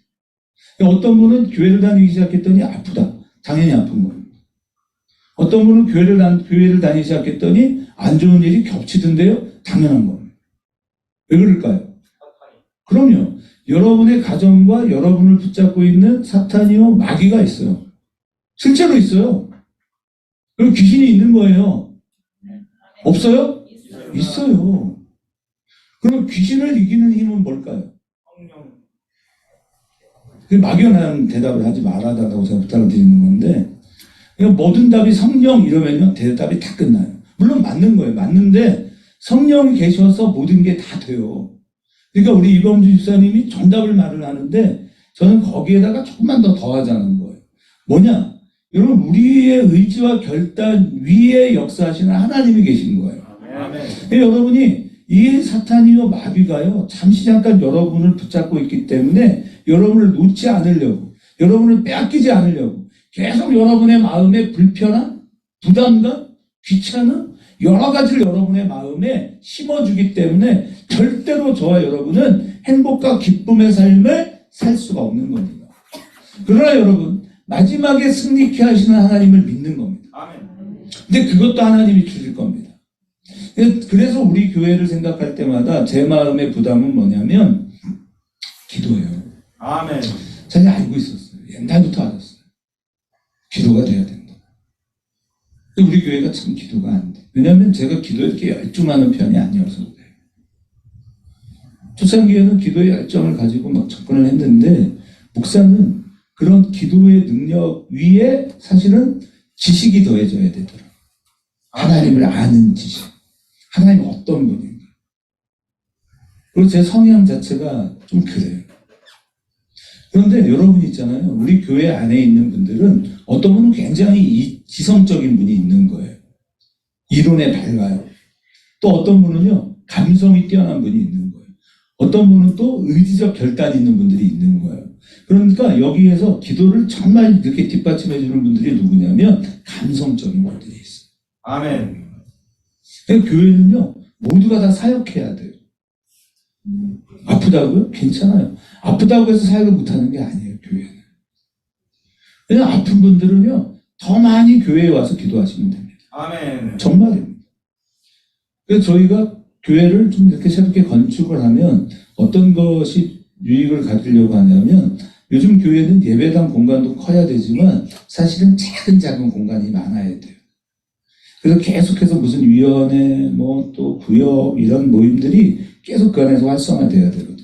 어떤 분은 교회를 다니기 시작했더니 아프다. 당연히 아픈 겁니다. 어떤 분은 교회를 다니기 시작했더니 안 좋은 일이 겹치던데요. 당연한 겁니다. 왜 그럴까요? 그럼요. 여러분의 가정과 여러분을 붙잡고 있는 사탄이요 마귀가 있어요. 실제로 있어요. 그리고 귀신이 있는 거예요. 없어요? 있어요. 그럼 귀신을 이기는 힘은 뭘까요? 막연한 대답을 하지 말아달라고 제가 부탁을 드리는 건데 모든 답이 성령 이러면요 대답이 다 끝나요. 물론 맞는 거예요. 맞는데 성령이 계셔서 모든 게 다 돼요. 그러니까 우리 이범주 집사님이 정답을 말을 하는데 저는 거기에다가 조금만 더 더하자는 거예요. 뭐냐? 여러분 우리의 의지와 결단 위에 역사하시는 하나님이 계신 거예요. 여러분이 이 사탄이요 마귀가요 잠시 잠깐 여러분을 붙잡고 있기 때문에 여러분을 놓지 않으려고 여러분을 빼앗기지 않으려고 계속 여러분의 마음에 불편한 부담감 귀찮은 여러 가지를 여러분의 마음에 심어주기 때문에 절대로 저와 여러분은 행복과 기쁨의 삶을 살 수가 없는 겁니다. 그러나 여러분 마지막에 승리케 하시는 하나님을 믿는 겁니다. 근데 그것도 하나님이 주실 겁니다. 그래서 우리 교회를 생각할 때마다 제 마음의 부담은 뭐냐면 기도예요. 아멘. 제가 알고 있었어요. 옛날부터 알았어요. 기도가 돼야 된다. 근데 우리 교회가 참 기도가 안 돼. 왜냐하면 제가 기도에 이렇게 열중하는 편이 아니어서 그래요. 초창기에는 기도의 열정을 가지고 막 접근을 했는데, 목사는 그런 기도의 능력 위에 사실은 지식이 더해져야 되더라고요. 하나님을 아는 지식. 하나님이 어떤 분인가. 그리고 제 성향 자체가 좀 그래요. 그런데 여러분 있잖아요. 우리 교회 안에 있는 분들은 어떤 분은 굉장히 지성적인 분이 있는 거예요. 이론에 밝아요. 또 어떤 분은요, 감성이 뛰어난 분이 있는 거예요. 어떤 분은 또 의지적 결단이 있는 분들이 있는 거예요. 그러니까 여기에서 기도를 정말 이렇게 뒷받침해 주는 분들이 누구냐면 감성적인 분들이 있어요. 아멘. 그러니까 교회는요, 모두가 다 사역해야 돼요. 아프다고요? 괜찮아요. 아프다고 해서 사역을 못하는 게 아니에요, 교회는. 그냥 아픈 분들은요, 더 많이 교회에 와서 기도하시면 됩니다. 아멘. 정말입니다. 그래서 저희가 교회를 좀 이렇게 새롭게 건축을 하면 어떤 것이 유익을 가지려고 하냐면, 요즘 교회는 예배당 공간도 커야 되지만 사실은 작은 공간이 많아야 돼요. 그래서 계속해서 무슨 위원회, 뭐 또 구역 이런 모임들이 계속 그 안에서 활성화돼야 되거든요.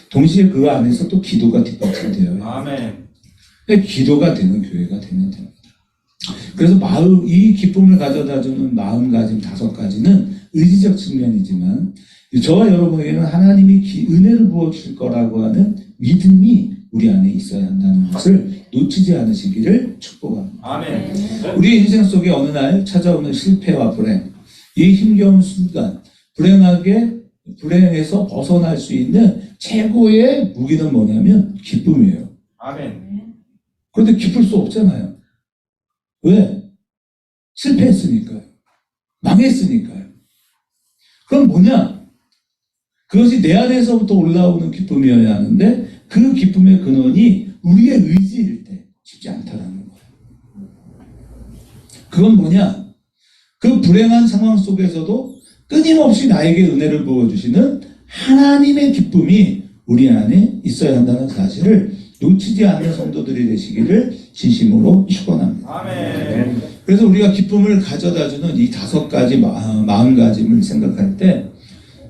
동시에 그 안에서 또 기도가 뒷받침되어야 해요. 아멘. 기도가 되는 교회가 되면 됩니다. 그래서 이 기쁨을 가져다주는 마음가짐 5가지는 의지적 측면이지만, 저와 여러분에게는 하나님이 은혜를 부어주실 거라고 하는 믿음이 우리 안에 있어야 한다는 것을 놓치지 않으시기를 축복합니다. 아멘. 우리 인생 속에 어느 날 찾아오는 실패와 불행, 이 힘겨운 순간, 불행에서 벗어날 수 있는 최고의 무기는 뭐냐면 기쁨이에요. 아멘. 그런데 기쁠 수 없잖아요. 왜? 실패했으니까요. 망했으니까요. 그럼 뭐냐? 그것이 내 안에서부터 올라오는 기쁨이어야 하는데, 그 기쁨의 근원이 우리의 의지일 때 쉽지 않다라는 거예요. 그건 뭐냐? 그 불행한 상황 속에서도 끊임없이 나에게 은혜를 부어주시는 하나님의 기쁨이 우리 안에 있어야 한다는 사실을 놓치지 않는 성도들이 되시기를 진심으로 축원합니다. 아멘. 그래서 우리가 기쁨을 가져다주는 이 5가지 마음가짐을 생각할 때,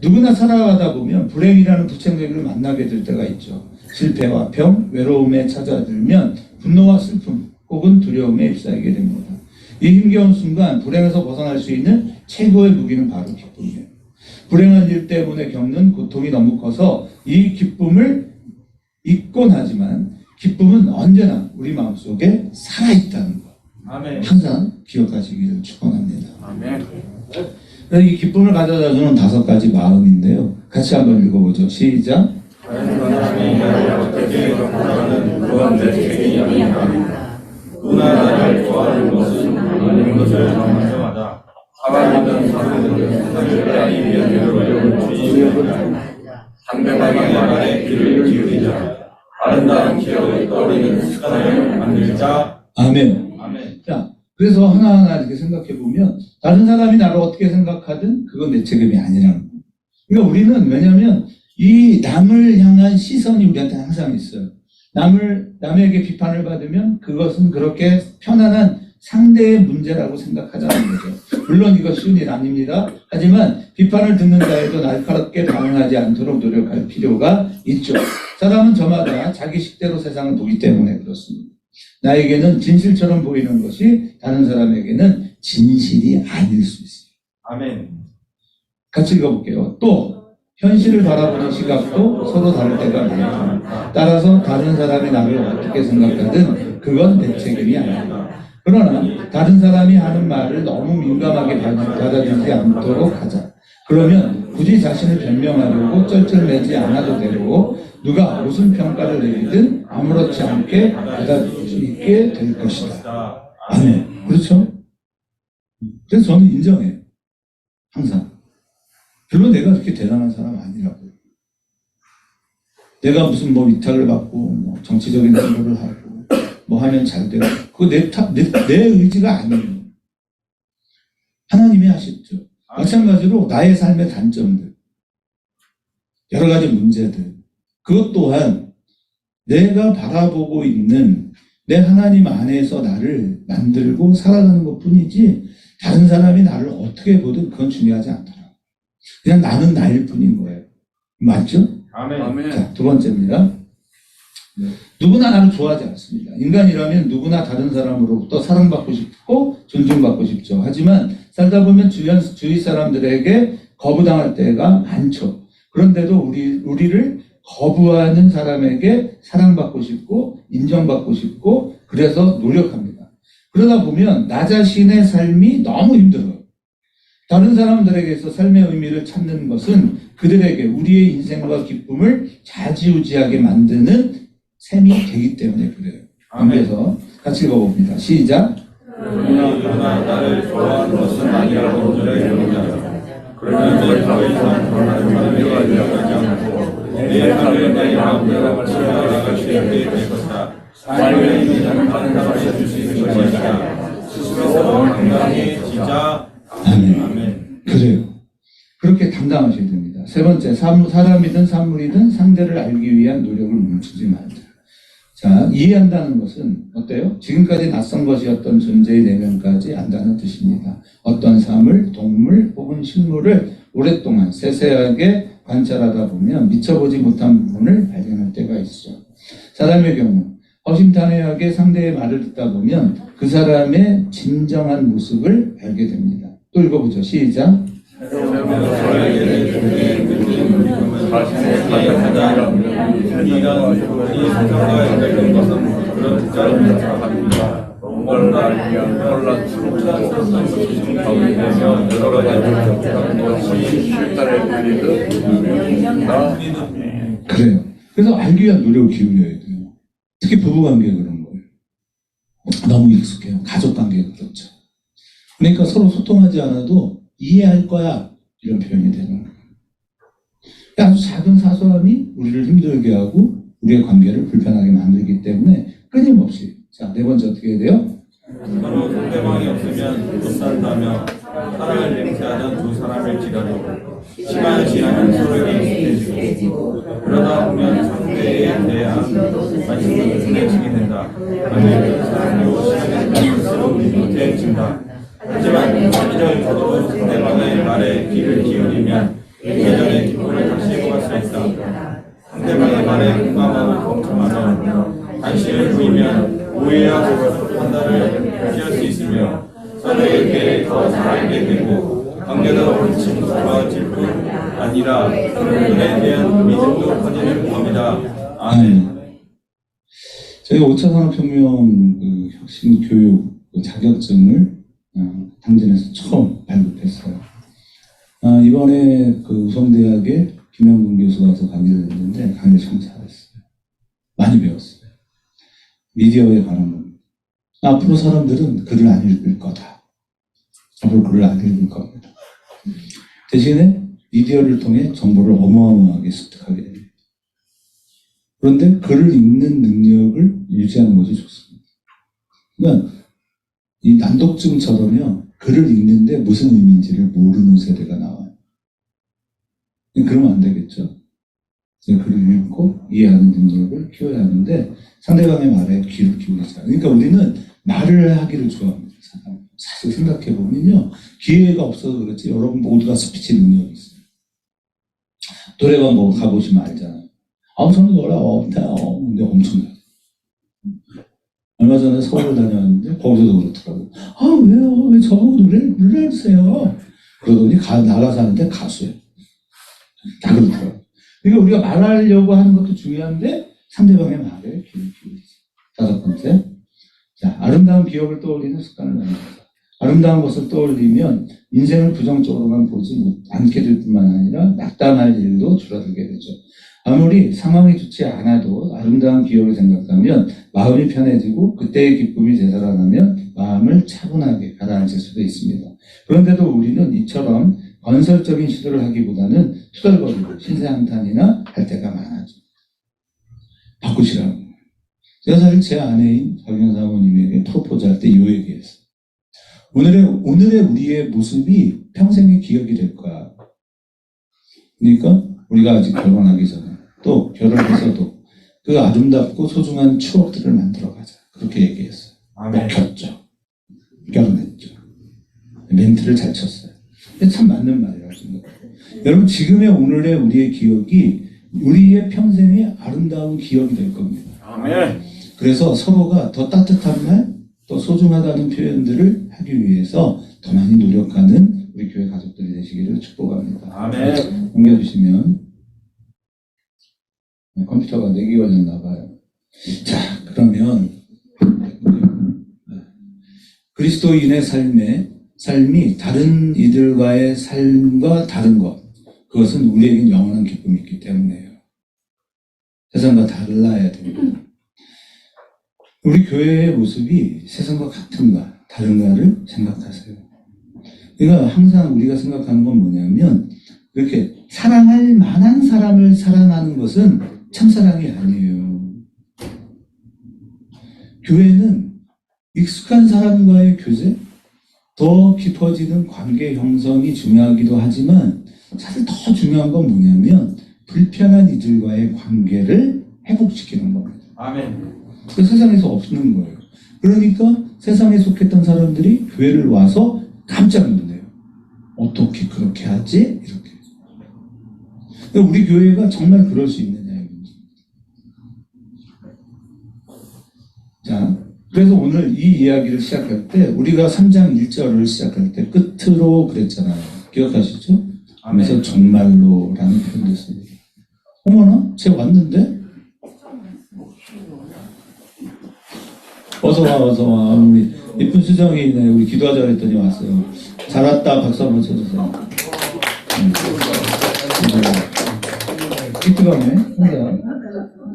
누구나 살아가다 보면 불행이라는 부채놀이를 만나게 될 때가 있죠. 실패와 병, 외로움에 찾아들면 분노와 슬픔 혹은 두려움에 휩싸이게 됩니다. 이 힘겨운 순간 불행에서 벗어날 수 있는 최고의 무기는 바로 기쁨이에요. 불행한 일 때문에 겪는 고통이 너무 커서 이 기쁨을 잊곤 하지만, 기쁨은 언제나 우리 마음속에 살아있다는 것. 아멘. 항상 기억하시기를 축원합니다. 아멘. 이 기쁨을 가져다주는 5가지 마음인데요. 같이 한번 읽어보죠. 시작. 하나님이 나를 어떻게 경고하는 그런 내 책임이 아닙니다. 누나 나를 좋아하는 것은 하나님 것을 정하자마자 하나님은 세상을 나이 위한 여러분을 주시옵니다. 당당하게 말에 귀를 기울이자 아름다운 기억을 떠올리는 습관을 만들자. 아멘. 아멘. 자, 그래서 하나하나 이렇게 생각해 보면, 다른 사람이 나를 어떻게 생각하든 그건 내 책임이 아니라는 거예요. 그러니까 우리는, 왜냐하면 이 남을 향한 시선이 우리한테 항상 있어요. 남에게 비판을 받으면 그것은 그렇게 편안한 상대의 문제라고 생각하자는 거죠. 물론 이거 쉬운 일 아닙니다. 하지만 비판을 듣는 자에도 날카롭게 반응하지 않도록 노력할 필요가 있죠. 사람은 저마다 자기 식대로 세상을 보기 때문에 그렇습니다. 나에게는 진실처럼 보이는 것이 다른 사람에게는 진실이 아닐 수 있어요. 아멘. 같이 읽어볼게요. 또 현실을 바라보는 시각도 서로 다를 때가 많다. 따라서 다른 사람이 나를 어떻게 생각하든 그건 내 책임이 아니다. 그러나 다른 사람이 하는 말을 너무 민감하게 받아들이지 않도록 하자. 그러면 굳이 자신을 변명하려고 쩔쩔매지 않아도 되고, 누가 무슨 평가를 내리든 아무렇지 않게 받아들이게 될 것이다. 아멘. 그렇죠? 그래서 저는 인정해요. 항상. 별로 내가 그렇게 대단한 사람 아니라고요. 내가 무슨 위탁을 받고, 정치적인 행보를 하고, 하면 잘 되고, 그거 내 의지가 아니에요. 하나님이 하셨죠. 마찬가지로 나의 삶의 단점들, 여러 가지 문제들, 그것 또한 내가 바라보고 있는 내 하나님 안에서 나를 만들고 살아가는 것 뿐이지 다른 사람이 나를 어떻게 보든 그건 중요하지 않더라. 그냥 나는 나일 뿐인 거예요. 맞죠? 아멘. 자, 두 번째입니다. 누구나 나를 좋아하지 않습니다. 인간이라면 누구나 다른 사람으로부터 사랑받고 싶고 존중받고 싶죠. 하지만 살다 보면 주위 사람들에게 거부당할 때가 많죠. 그런데도 우리를 거부하는 사람에게 사랑받고 싶고 인정받고 싶고 그래서 노력합니다. 그러다 보면 나 자신의 삶이 너무 힘들어요. 다른 사람들에게서 삶의 의미를 찾는 것은 그들에게 우리의 인생과 기쁨을 좌지우지하게 만드는 셈이 되기 때문에 그래요. 그래서 같이 읽어봅니다. 시작. 그러나 나를 좋아하는 것은 아니라고 그러느냐. 그러면 더 이상 그러나 되지 않고 내 삶의 마음대로 살아가게 될 것이다. 삶의 의미는 다른 사람에게 줄 수 있는 것이다. 스스로 건강히 진짜. 아멘. 그래요. 그렇게 당당하셔야 됩니다. 세 번째, 사람이든 사물이든 상대를 알기 위한 노력을 멈추지 말자. 자, 이해한다는 것은 어때요? 지금까지 낯선 것이었던 존재의 내면까지 안다는 뜻입니다. 어떤 사물, 동물 혹은 식물을 오랫동안 세세하게 관찰하다 보면 미쳐보지 못한 부분을 발견할 때가 있죠. 사람의 경우 허심탄회하게 상대의 말을 듣다 보면 그 사람의 진정한 모습을 알게 됩니다. 또 읽어보죠. 시작. 그래요. 그래서 알기 위한 노력을 기울여야 돼요. 특히 부부관계가 그런 거예요. 너무 익숙해요. 가족관계가 그렇죠. 그러니까 서로 소통하지 않아도 이해할 거야 이런 표현이 되는 거예요. 아주 작은 사소함이 우리를 힘들게 하고 우리의 관계를 불편하게 만들기 때문에 끊임없이 자, 네 번째 어떻게 해야 돼요? 서로 상대방이 없으면 못 산다며 사랑을 맹세하던 두 사람을 기다리고 시간이 지나면 서로에게 익숙해지고 그러다 보면 상대에 대한 관심도 흔해지게 된다. 아니면 사랑도 시간이 갈수록 못해진다. 하지만 장기적인 것으로 상대방의 말에 귀를 기울이면 예전의 기쁨을 다시 회복할 수 있다. 상대방의 말에 공감하고 동참하며 관심을 보이면 오해하고 판단을 피할 수 있으며 서로에게 더 잘 알게 되고 관계도 훨씬 좋아질 뿐 아니라 그들에 대한 믿음도 커지는 겁니다. 아멘. 저희가 5차 산업혁명 그 혁신 교육 자격증을 당진에서 처음 발급했어요. 이번에 그 우성대학에 김영근 교수가 와서 강의를 했는데 강의를 참 잘했어요. 많이 배웠어요. 미디어에 관한 겁니다. 앞으로 사람들은 글을 안 읽을 거다. 앞으로 글을 안 읽을 겁니다. 대신에 미디어를 통해 정보를 어마어마하게 습득하게 됩니다. 그런데 글을 읽는 능력을 유지하는 것이 좋습니다. 그러니까 이 난독증처럼요. 글을 읽는데 무슨 의미인지를 모르는 세대가 나와요. 그러면 안 되겠죠. 글을 읽고 이해하는 능력을 키워야 하는데 상대방의 말에 귀를 기울이자. 그러니까 우리는 말을 하기를 좋아합니다. 사실 생각해보면요. 기회가 없어서 그렇지 여러분 모두가 스피치 능력이 있어요. 노래방 뭐 가보시면 알잖아요. 저는 노래 없대요. 근데 엄청나요. 얼마 전에 서울 다녀왔는데 거기서도 그렇더라고요. 왜요? 왜 저보고 노래를 불러주세요? 그러더니 나가서 하는데 가수예요. 다 그렇더라고요. 그러니까 우리가 말하려고 하는 것도 중요한데 상대방의 말에 귀를 기울이자. 다섯 번째, 자, 아름다운 기억을 떠올리는 습관을 만들자. 아름다운 것을 떠올리면 인생을 부정적으로만 보지 않게 될 뿐만 아니라 낙담할 일도 줄어들게 되죠. 아무리 상황이 좋지 않아도 아름다운 기억을 생각하면 마음이 편해지고 그때의 기쁨이 되살아나면 마음을 차분하게 가라앉힐 수도 있습니다. 그런데도 우리는 이처럼 건설적인 시도를 하기보다는 투덜거리고 신세한탄이나 할 때가 많아져. 바꾸시라고. 제가 사실 제 아내인 박영 사모님에게 프로포즈 할 때 이 얘기했어요. 오늘의 우리의 모습이 평생의 기억이 될 거야. 그러니까 우리가 아직 결혼하기 전에 또 결혼해서도 그 아름답고 소중한 추억들을 만들어 가자. 그렇게 얘기했어요. 아멘. 먹혔죠. 결혼했죠. 멘트를 잘 쳤어요. 참 맞는 말이라고 생각해요. 여러분, 지금의 오늘의 우리의 기억이 우리의 평생의 아름다운 기억이 될 겁니다. 아멘. 그래서 서로가 더 따뜻한 말, 더 소중하다는 표현들을 하기 위해서 더 많이 노력하는 우리 교회 가족들이 되시기를 축복합니다. 아멘. 옮겨주시면. 컴퓨터가 내기 걸렸나 봐요. 자, 그러면 그리스도인의 삶이 다른 이들과의 삶과 다른 것, 그것은 우리에겐 영원한 기쁨이 있기 때문에요. 세상과 달라야 됩니다. 우리 교회의 모습이 세상과 같은가 다른가를 생각하세요. 그러니까 항상 우리가 생각하는 건 뭐냐면, 이렇게 사랑할 만한 사람을 사랑하는 것은 참사랑이 아니에요. 교회는 익숙한 사람과의 교제, 더 깊어지는 관계 형성이 중요하기도 하지만, 사실 더 중요한 건 뭐냐면 불편한 이들과의 관계를 회복시키는 겁니다. 아멘. 그 세상에서 없는 거예요. 그러니까 세상에 속했던 사람들이 교회를 와서 깜짝 놀래요. 어떻게 그렇게 하지? 이렇게. 그러니까 우리 교회가 정말 그럴 수 있느냐 이거지. 자, 그래서 오늘 이 이야기를 시작할 때 우리가 3장 1절을 시작할 때 끝으로 그랬잖아요. 기억하시죠? 하면서 정말로라는 표현도 써요. 어머나, 쟤 왔는데? 어서 와. 우리 이쁜 수정이네. 우리 기도하자 했더니 왔어요. 잘 왔다. 박수 한번 쳐주세요. 기특하네.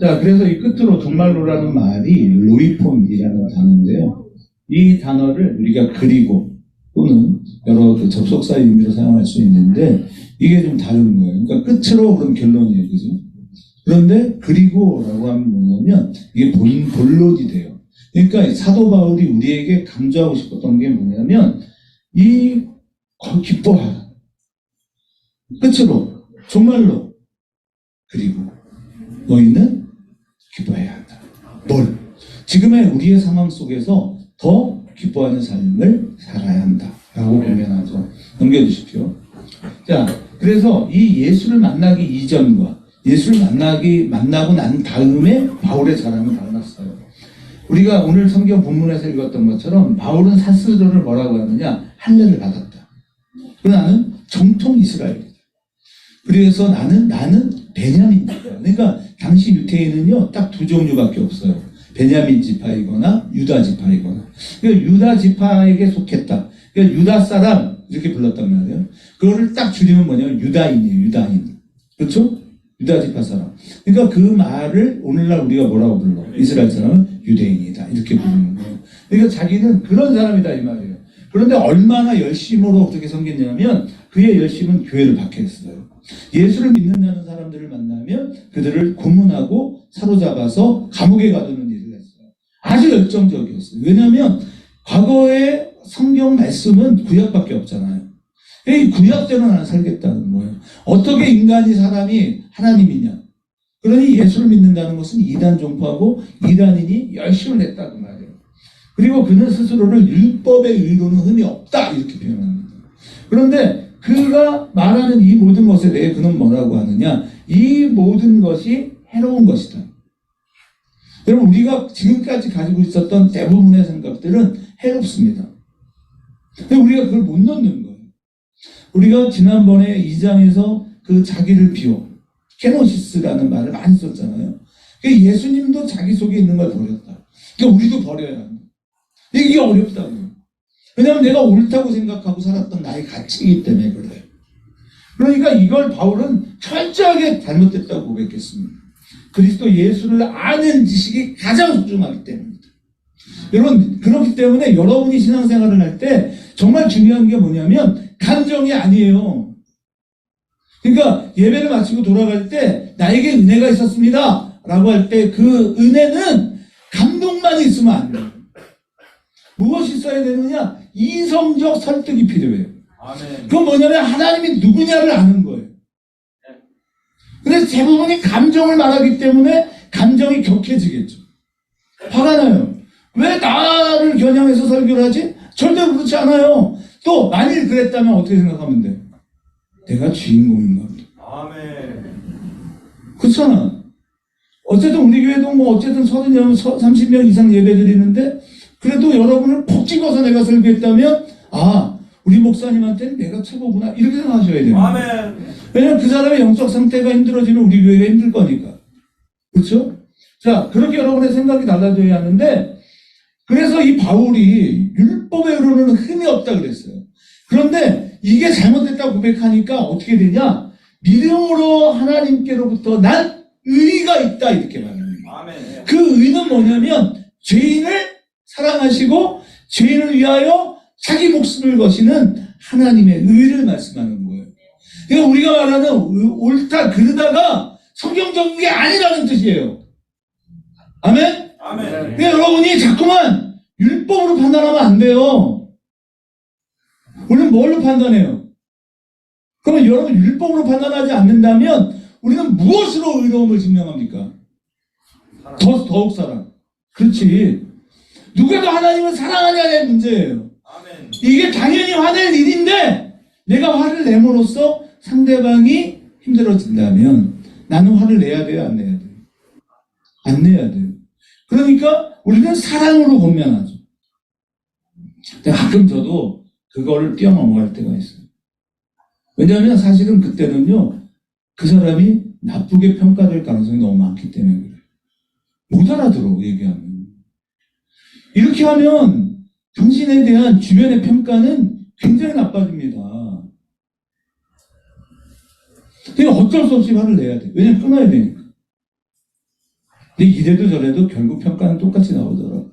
자, 그래서 이 끝으로 정말로라는 말이 로이폰이라는 단어인데요. 이 단어를 우리가 그리고 또는 여러 그 접속사 의미로 사용할 수 있는데 이게 좀 다른 거예요. 그러니까 끝으로 그럼 결론이에요. 그죠? 그런데 그리고라고 하면 뭐냐면 이게 본론이 돼요. 그러니까 사도 바울이 우리에게 강조하고 싶었던 게 뭐냐면 기뻐하라. 끝으로 정말로 그리고 너희는 기뻐해야 한다. 뭘? 지금의 우리의 상황 속에서 더 기뻐하는 삶을 살아야 한다. 라고 공면하죠. 넘겨주십시오. 자, 그래서 이 예수를 만나기 이전과 예수를 만나고 난 다음에 바울의 자랑은 달랐어요. 우리가 오늘 성경 본문에서 읽었던 것처럼 바울은 스스로를 뭐라고 하느냐? 할례를 받았다. 그리고 나는 정통 이스라엘이다. 그래서 나는 베냐민이다. 그러니까 당시 유대인은요 딱 두 종류밖에 없어요. 베냐민 지파이거나 유다 지파이거나. 그러니까 유다 지파에게 속했다. 그러니까 유다 사람 이렇게 불렀단 말이에요. 그거를 딱 줄이면 뭐냐면 유다인이에요. 유다인. 그렇죠? 유다 지파 사람. 그러니까 그 말을 오늘날 우리가 뭐라고 불러? 이스라엘 사람은 유대인이다. 이렇게 부르는 거예요. 그러니까 자기는 그런 사람이다 이 말이에요. 그런데 얼마나 열심으로 어떻게 섬겼냐면 그의 열심은 교회를 박해했어요. 예수를 믿는다는 사람들을 만나면 그들을 고문하고 사로잡아서 감옥에 가두는 일을 했어요. 아주 열정적이었어요. 왜냐하면 과거의 성경 말씀은 구약밖에 없잖아요. 이 구약대로 나는 살겠다는 거예요. 어떻게 인간이 사람이 하나님이냐. 그러니 예수를 믿는다는 것은 이단 종파고 이단인이 열심을 냈다 그 말이에요. 그리고 그는 스스로를 율법의 의로는 흠이 없다 이렇게 표현합니다. 그런데 그가 말하는 이 모든 것에 대해 그는 뭐라고 하느냐. 이 모든 것이 해로운 것이다. 여러분 우리가 지금까지 가지고 있었던 대부분의 생각들은 해롭습니다. 근데 우리가 그걸 못 넣는 거예요. 우리가 지난번에 2장에서 그 자기를 비워 케노시스라는 말을 많이 썼잖아요. 그러니까 예수님도 자기 속에 있는 걸 버렸다. 그러니까 우리도 버려야 합니다. 이게 어렵다고요. 왜냐하면 내가 옳다고 생각하고 살았던 나의 가치이기 때문에 그래요. 그러니까 이걸 바울은 철저하게 잘못됐다고 고백했습니다. 그리스도 예수를 아는 지식이 가장 소중하기 때문입니다. 여러분 그렇기 때문에 여러분이 신앙생활을 할 때 정말 중요한 게 뭐냐면 감정이 아니에요. 그러니까 예배를 마치고 돌아갈 때 나에게 은혜가 있었습니다 라고 할 때 그 은혜는 감동만 있으면 안 돼요. 무엇이 있어야 되느냐? 이성적 설득이 필요해요. 아멘. 그건 뭐냐면 하나님이 누구냐를 아는 거예요. 근데 대부분이 감정을 말하기 때문에 감정이 격해지겠죠. 화가 나요. 왜 나를 겨냥해서 설교를 하지? 절대로 그렇지 않아요. 또 만일 그랬다면 어떻게 생각하면 돼? 내가 주인공인가 보다. 아멘. 그렇잖아. 어쨌든 우리 교회도 뭐 어쨌든 30명 이상 예배 드리는데 그래도 여러분을 콕 찍어서 내가 설교했다면 아 우리 목사님한테는 내가 최고구나 이렇게 생각하셔야 돼요. 아멘. 왜냐면 그 사람의 영적 상태가 힘들어지면 우리 교회가 힘들 거니까. 그렇죠? 자 그렇게 여러분의 생각이 달라져야 하는데 그래서 이 바울이 율법에 흐르는 흠이 없다 그랬어요. 그런데 이게 잘못됐다고 고백하니까 어떻게 되냐? 믿음으로 하나님께로부터 난 의가 있다 이렇게 말합니다. 아멘. 그 의는 뭐냐면 죄인을 사랑하시고 죄인을 위하여 자기 목숨을 거시는 하나님의 의를 말씀하는 거예요. 그러니까 우리가 말하는 옳다 그르다가 성경적인 게 아니라는 뜻이에요. 아멘? 아멘. 그러니까 여러분이 자꾸만 율법으로 판단하면 안 돼요. 우리는 뭘로 판단해요? 그러면 여러분 율법으로 판단하지 않는다면 우리는 무엇으로 의로움을 증명합니까? 더욱 사랑. 그렇지. 누가 더 하나님을 사랑하냐의 문제예요. 아멘. 이게 당연히 화낼 일인데 내가 화를 내므로써 상대방이 힘들어진다면 나는 화를 내야 돼요? 안 내야 돼요? 안 내야 돼요. 그러니까 우리는 사랑으로 권면하죠. 가끔 저도 그거를 뛰어넘어갈 때가 있어요. 왜냐하면 사실은 그때는요 그 사람이 나쁘게 평가될 가능성이 너무 많기 때문에 그래요. 못 알아들어 얘기하면. 이렇게 하면 당신에 대한 주변의 평가는 굉장히 나빠집니다. 그러니까 어쩔 수 없이 화를 내야 돼. 왜냐면 끊어야 되니까. 근데 이래도 저래도 결국 평가는 똑같이 나오더라고요.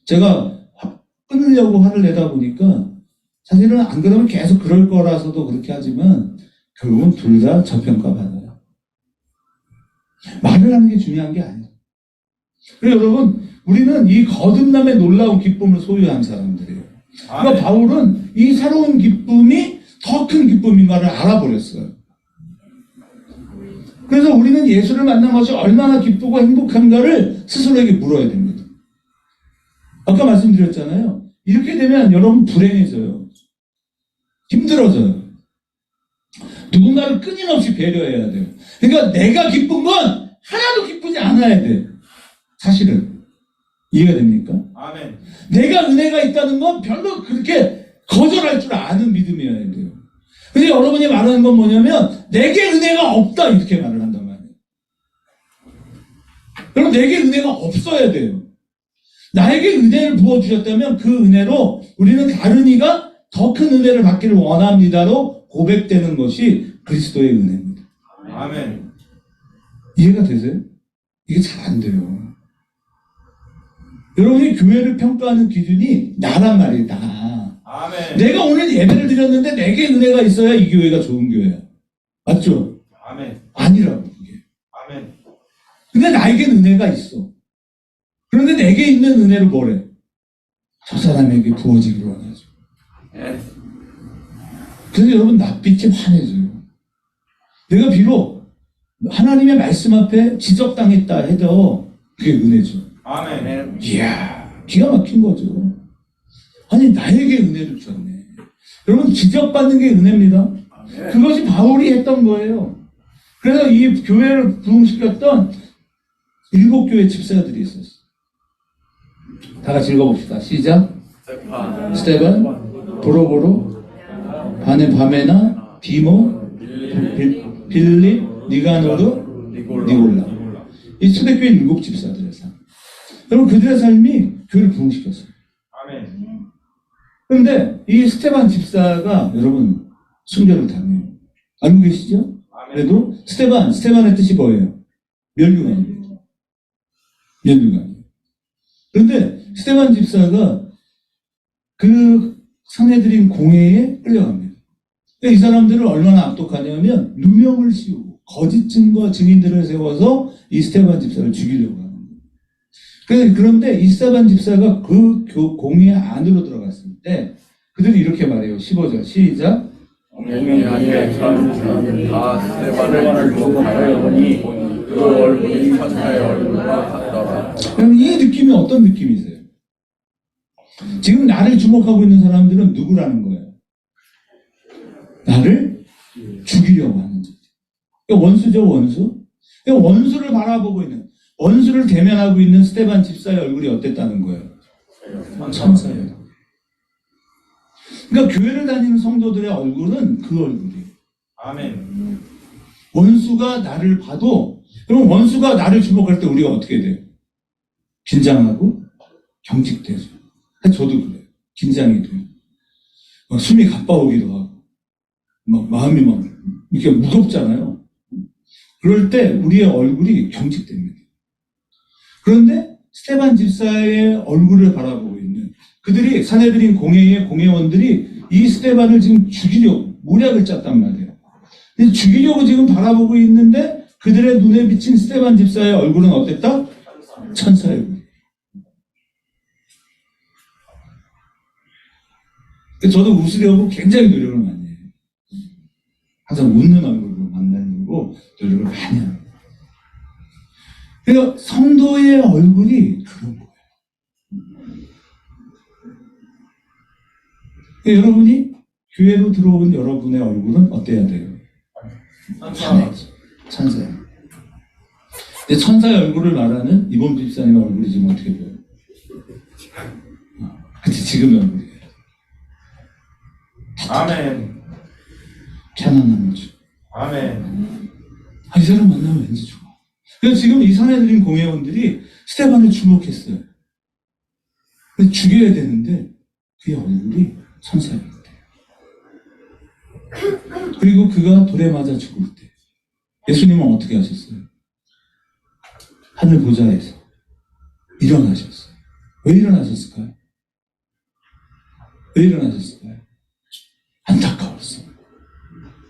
제가 끊으려고 화를 내다 보니까 사실은 안 그러면 계속 그럴 거라서도 그렇게 하지만 결국은 둘 다 저평가 받아요. 말을 하는 게 중요한 게 아니에요. 그리고 여러분 우리는 이 거듭남의 놀라운 기쁨을 소유한 사람들이에요. 그러니까 바울은 이 새로운 기쁨이 더 큰 기쁨인가를 알아버렸어요. 그래서 우리는 예수를 만난 것이 얼마나 기쁘고 행복한가를 스스로에게 물어야 됩니다. 아까 말씀드렸잖아요. 이렇게 되면 여러분 불행해져요. 힘들어져요. 누군가를 끊임없이 배려해야 돼요. 그러니까 내가 기쁜 건 하나도 기쁘지 않아야 돼. 사실은. 이해가 됩니까? 아멘. 내가 은혜가 있다는 건 별로 그렇게 거절할 줄 아는 믿음이어야 돼요. 근데 여러분이 말하는 건 뭐냐면 내게 은혜가 없다 이렇게 말을 한단 말이에요. 그럼 내게 은혜가 없어야 돼요. 나에게 은혜를 부어주셨다면 그 은혜로 우리는 다른 이가 더 큰 은혜를 받기를 원합니다로 고백되는 것이 그리스도의 은혜입니다. 아멘. 이해가 되세요? 이게 잘 안 돼요. 여러분이 교회를 평가하는 기준이 나란 말이에요. 나. 아멘. 내가 오늘 예배를 드렸는데 내게 은혜가 있어야 이 교회가 좋은 교회야. 맞죠? 아멘. 아니라고 이게. 아멘. 근데 나에겐 은혜가 있어. 그런데 내게 있는 은혜를 뭐래? 저 사람에게 부어지기로 원하죠. 그래서 여러분 낯빛이 환해져요. 내가 비록 하나님의 말씀 앞에 지적당했다 해도 그게 은혜죠. 아멘. 이야, 기가 막힌 거죠. 아니, 나에게 은혜를 줬네. 여러분, 지적받는 게 은혜입니다. 그것이 바울이 했던 거예요. 그래서 이 교회를 부흥시켰던 7교회 집사들이 있었어요. 다 같이 읽어봅시다. 시작. 스테반, 보로보로, 바메나, 디모, 빌립, 니가노르, 니골라. 이 초대교회 7집사들의 삶. 여러분 그들의 삶이 교회를 부흥시켰어요. 아멘. 그런데 이 스테반 집사가 여러분 순교를 당해요. 알고 계시죠? 그래도 스테반의 뜻이 뭐예요? 멸류관입니다. 멸류관. 그런데 스테반 집사가 그 사내들인 공회에 끌려갑니다. 이 사람들을 얼마나 악독하냐면 누명을 씌우고 거짓 증거 증인들을 세워서 이 스테반 집사를 죽이려고 합니다. 그런데 이 스테반 집사가 그 공회 안으로 들어갔을 때 그들이 이렇게 말해요. 15절 시작. 공회하에 전사는 다 스테반을 주목하여 보니 그 얼굴이 천사의 얼굴과 같더라. 그럼 이 느낌이 어떤 느낌이세요? 지금 나를 주목하고 있는 사람들은 누구라는 거예요? 나를 죽이려고 하는 거죠. 그러니까 원수죠, 원수. 그러니까 원수를 바라보고 있는, 원수를 대면하고 있는 스데반 집사의 얼굴이 어땠다는 거예요? 천사예요. 그러니까 교회를 다니는 성도들의 얼굴은 그 얼굴이에요. 아멘. 원수가 나를 봐도, 그럼 원수가 나를 주목할 때 우리가 어떻게 돼요? 긴장하고 경직되죠. 저도 그래요. 긴장이 돼요. 막 숨이 가빠오기도 하고, 막 마음이 막 이렇게 무겁잖아요. 그럴 때 우리의 얼굴이 경직됩니다. 그런데 스데반 집사의 얼굴을 바라보고 있는 그들이 사내들인 공회의 공회원들이 이 스데반을 지금 죽이려고 모략을 짰단 말이에요. 근데 죽이려고 지금 바라보고 있는데 그들의 눈에 비친 스데반 집사의 얼굴은 어땠다? 천사의 얼굴. 저도 웃으려고 굉장히 노력을 많이 해요. 항상 웃는 얼굴로 만나려고 노력을 많이 합니다. 그러니까 성도의 얼굴이 그런 거예요. 그러니까 여러분이 교회로 들어온 여러분의 얼굴은 어때야 돼요? 천사예요. 근데 천사의 얼굴을 말하는 이범 집사님의 얼굴이 지금 어떻게 보여요? 그치, 지금의 얼굴이에요. 아멘. 편안한 거죠. 아멘. 이 사람 만나면 왠지 좋아. 그래서 지금 이 사내들인 공회원들이 스데반을 주목했어요. 근데 죽여야 되는데 그의 얼굴이 천사입니다. 그리고 그가 돌에 맞아 죽을 때 예수님은 어떻게 하셨어요? 하늘 보좌에서 일어나셨어요. 왜 일어나셨을까요? 왜 일어나셨을까요? 안타까웠어요.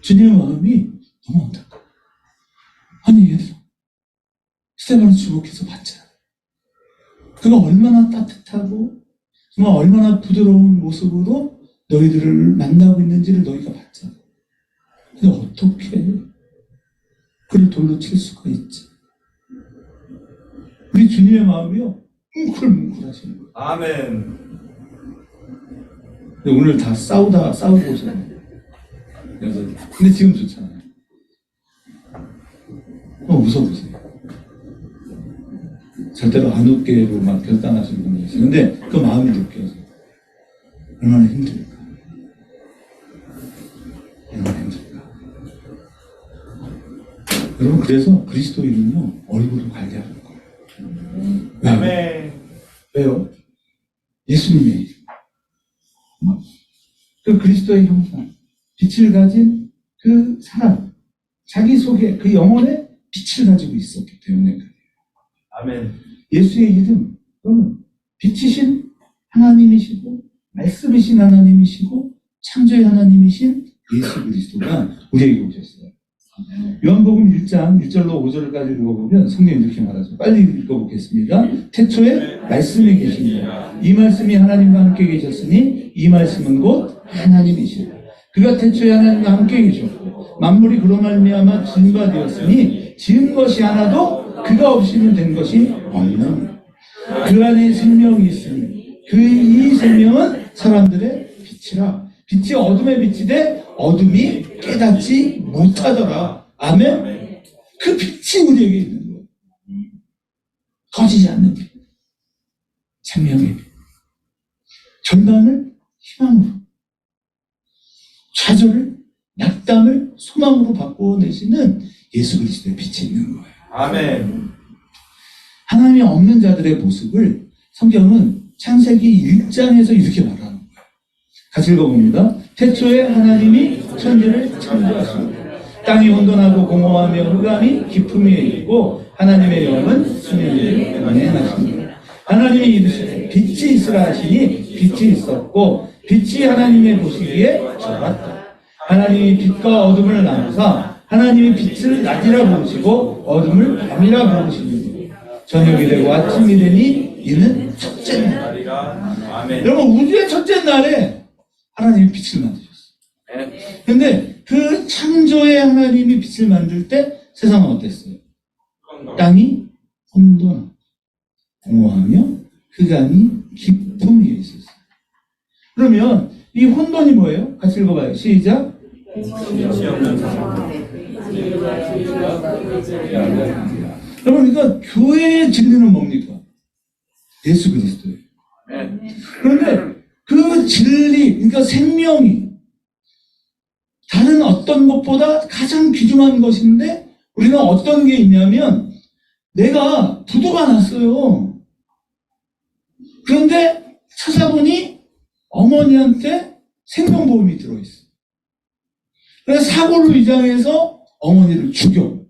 주님의 마음이 너무 안타까워요. 아니, 스데반을 주목해서 봤잖아요. 그가 얼마나 따뜻하고 정말 얼마나 부드러운 모습으로 너희들을 만나고 있는지를 너희가 봤잖아. 근데 어떻게 그를 돌로 칠 수가 있지? 우리 주님의 마음이요, 뭉클뭉클하시는 거예요. 아멘. 근데 오늘 다 싸우고 오셨네요. 그래서 근데 지금 좋잖아요. 웃어보세요. 절대로 안 웃게로 막 결단하시는 분이 계세요. 근데 그 마음이 느껴서 얼마나 힘들까. 얼마나 힘들까. 여러분, 그래서 그리스도인은요, 얼굴을 관리하는 거예요. 왜요? 아멘. 왜요? 예수님의 이름. 그 그리스도의 형상, 빛을 가진 그 사람, 자기 속에 그 영혼에 빛을 가지고 있었기 때문에 그래요. 아멘. 예수의 이름, 그건 빛이신 하나님이시고 말씀이신 하나님이시고 창조의 하나님이신 예수 그리스도가 우리에게 오셨어요. 요한복음 1장 1절로 5절까지 읽어보면 성경이 이렇게 말하죠. 빨리 읽어보겠습니다. 태초에 말씀이 계시니라. 이 말씀이 하나님과 함께 계셨으니 이 말씀은 곧 하나님이시라. 그가 태초에 하나님과 함께 계셨고 만물이 그로 말미암아 지은 바 되었으니 지은 것이 하나도 그가 없이는 된 것이 없는 그 안에 생명이 있으니 그 이 생명은 사람들의 빛이라. 빛이 어둠의 빛이 돼 어둠이 깨닫지 못하더라. 아멘. 그 빛이 우리에게 있는 거예요. 꺼지지 않는 빛, 생명의 빛. 절망을 희망으로, 좌절을 낙담을 소망으로 바꿔내시는 예수 그리스도의 빛이 있는 거예요. 아멘. 하나님이 없는 자들의 모습을 성경은 창세기 1장에서 이렇게 말하는 거예요. 같이 읽어봅니다. 태초에 하나님이 천지를 창조하시고 땅이 혼돈하고 공허하며 흑암이 깊음에 있고 하나님의 영은 수면을 운행하십니다. 하나님이 이르시되 빛이 있으라 하시니 빛이 있었고 빛이 하나님의 보시기에 좋았다. 하나님이 빛과 어둠을 나누사 하나님이 빛을 낮이라 부르시고 어둠을 밤이라 부르시니 저녁이 되고 아침이 되니 이는 첫째 날. 아멘. 여러분, 우주의 첫째 날에 하나님이 빛을 만드셨어요. 근데 그 창조의 하나님이 빛을 만들 때 세상은 어땠어요? 땅이 혼돈, 공허하며 흑암이 깊음 위에 있었어요. 그러면 이 혼돈이 뭐예요? 같이 읽어봐요. 시작. 빛이 없는 사람. 그러니까 교회의 진리는 뭡니까? 예수 그리스도예요. 그런데 그 진리, 그러니까 생명이 다른 어떤 것보다 가장 귀중한 것인데 우리는 어떤 게 있냐면 내가 부도가 났어요. 그런데 찾아보니 어머니한테 생명보험이 들어있어. 그래서 사고를 위장해서 어머니를 죽여.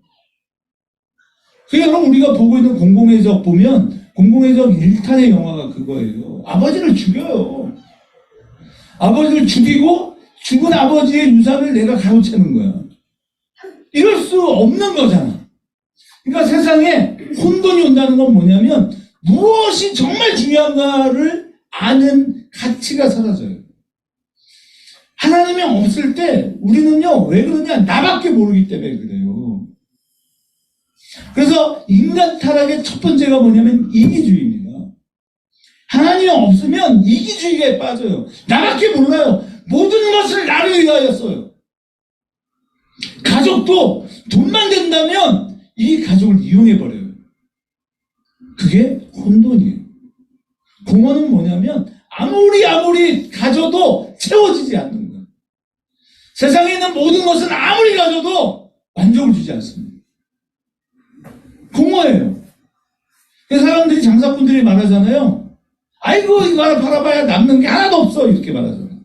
그게 그럼 우리가 보고 있는 공공의 적 보면 공공의 적 1탄의 영화가 그거예요. 아버지를 죽여요. 아버지를 죽이고 죽은 아버지의 유산을 내가 가로채는 거야. 이럴 수 없는 거잖아. 그러니까 세상에 혼돈이 온다는 건 뭐냐면 무엇이 정말 중요한가를 아는 가치가 사라져요. 하나님이 없을 때 우리는요, 왜 그러냐? 나밖에 모르기 때문에 그래요. 그래서 인간 타락의 첫 번째가 뭐냐면 이기주의입니다. 하나님이 없으면 이기주의에 빠져요. 나밖에 몰라요. 모든 것을 나를 위하여 써요. 가족도 돈만 된다면 이 가족을 이용해버려요. 그게 혼돈이에요. 공허는 뭐냐면 아무리 가져도 채워지지 않는 거예요. 세상에 있는 모든 것은 아무리 가져도 만족을 주지 않습니다. 공허예요. 그래서 사람들이 장사꾼들이 말하잖아요. 아이고 이거 하나 팔아봐야 남는 게 하나도 없어 이렇게 말하잖아요.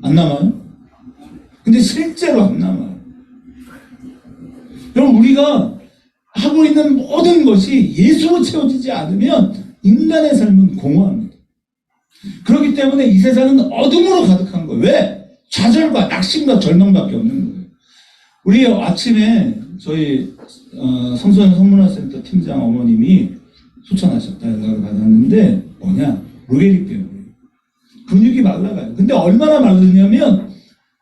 안 남아요? 근데 실제로 안 남아요. 그럼 우리가 하고 있는 모든 것이 예수로 채워지지 않으면 인간의 삶은 공허합니다. 그렇기 때문에 이 세상은 어둠으로 가득한 거예요. 왜? 좌절과 낙심과 절망밖에 없는 거예요. 우리 아침에 저희 성소년 성문화센터 팀장 어머님이 소천하셨다 연락을 받았는데 뭐냐? 루게릭병이에요. 근육이 말라가요. 근데 얼마나 마르냐면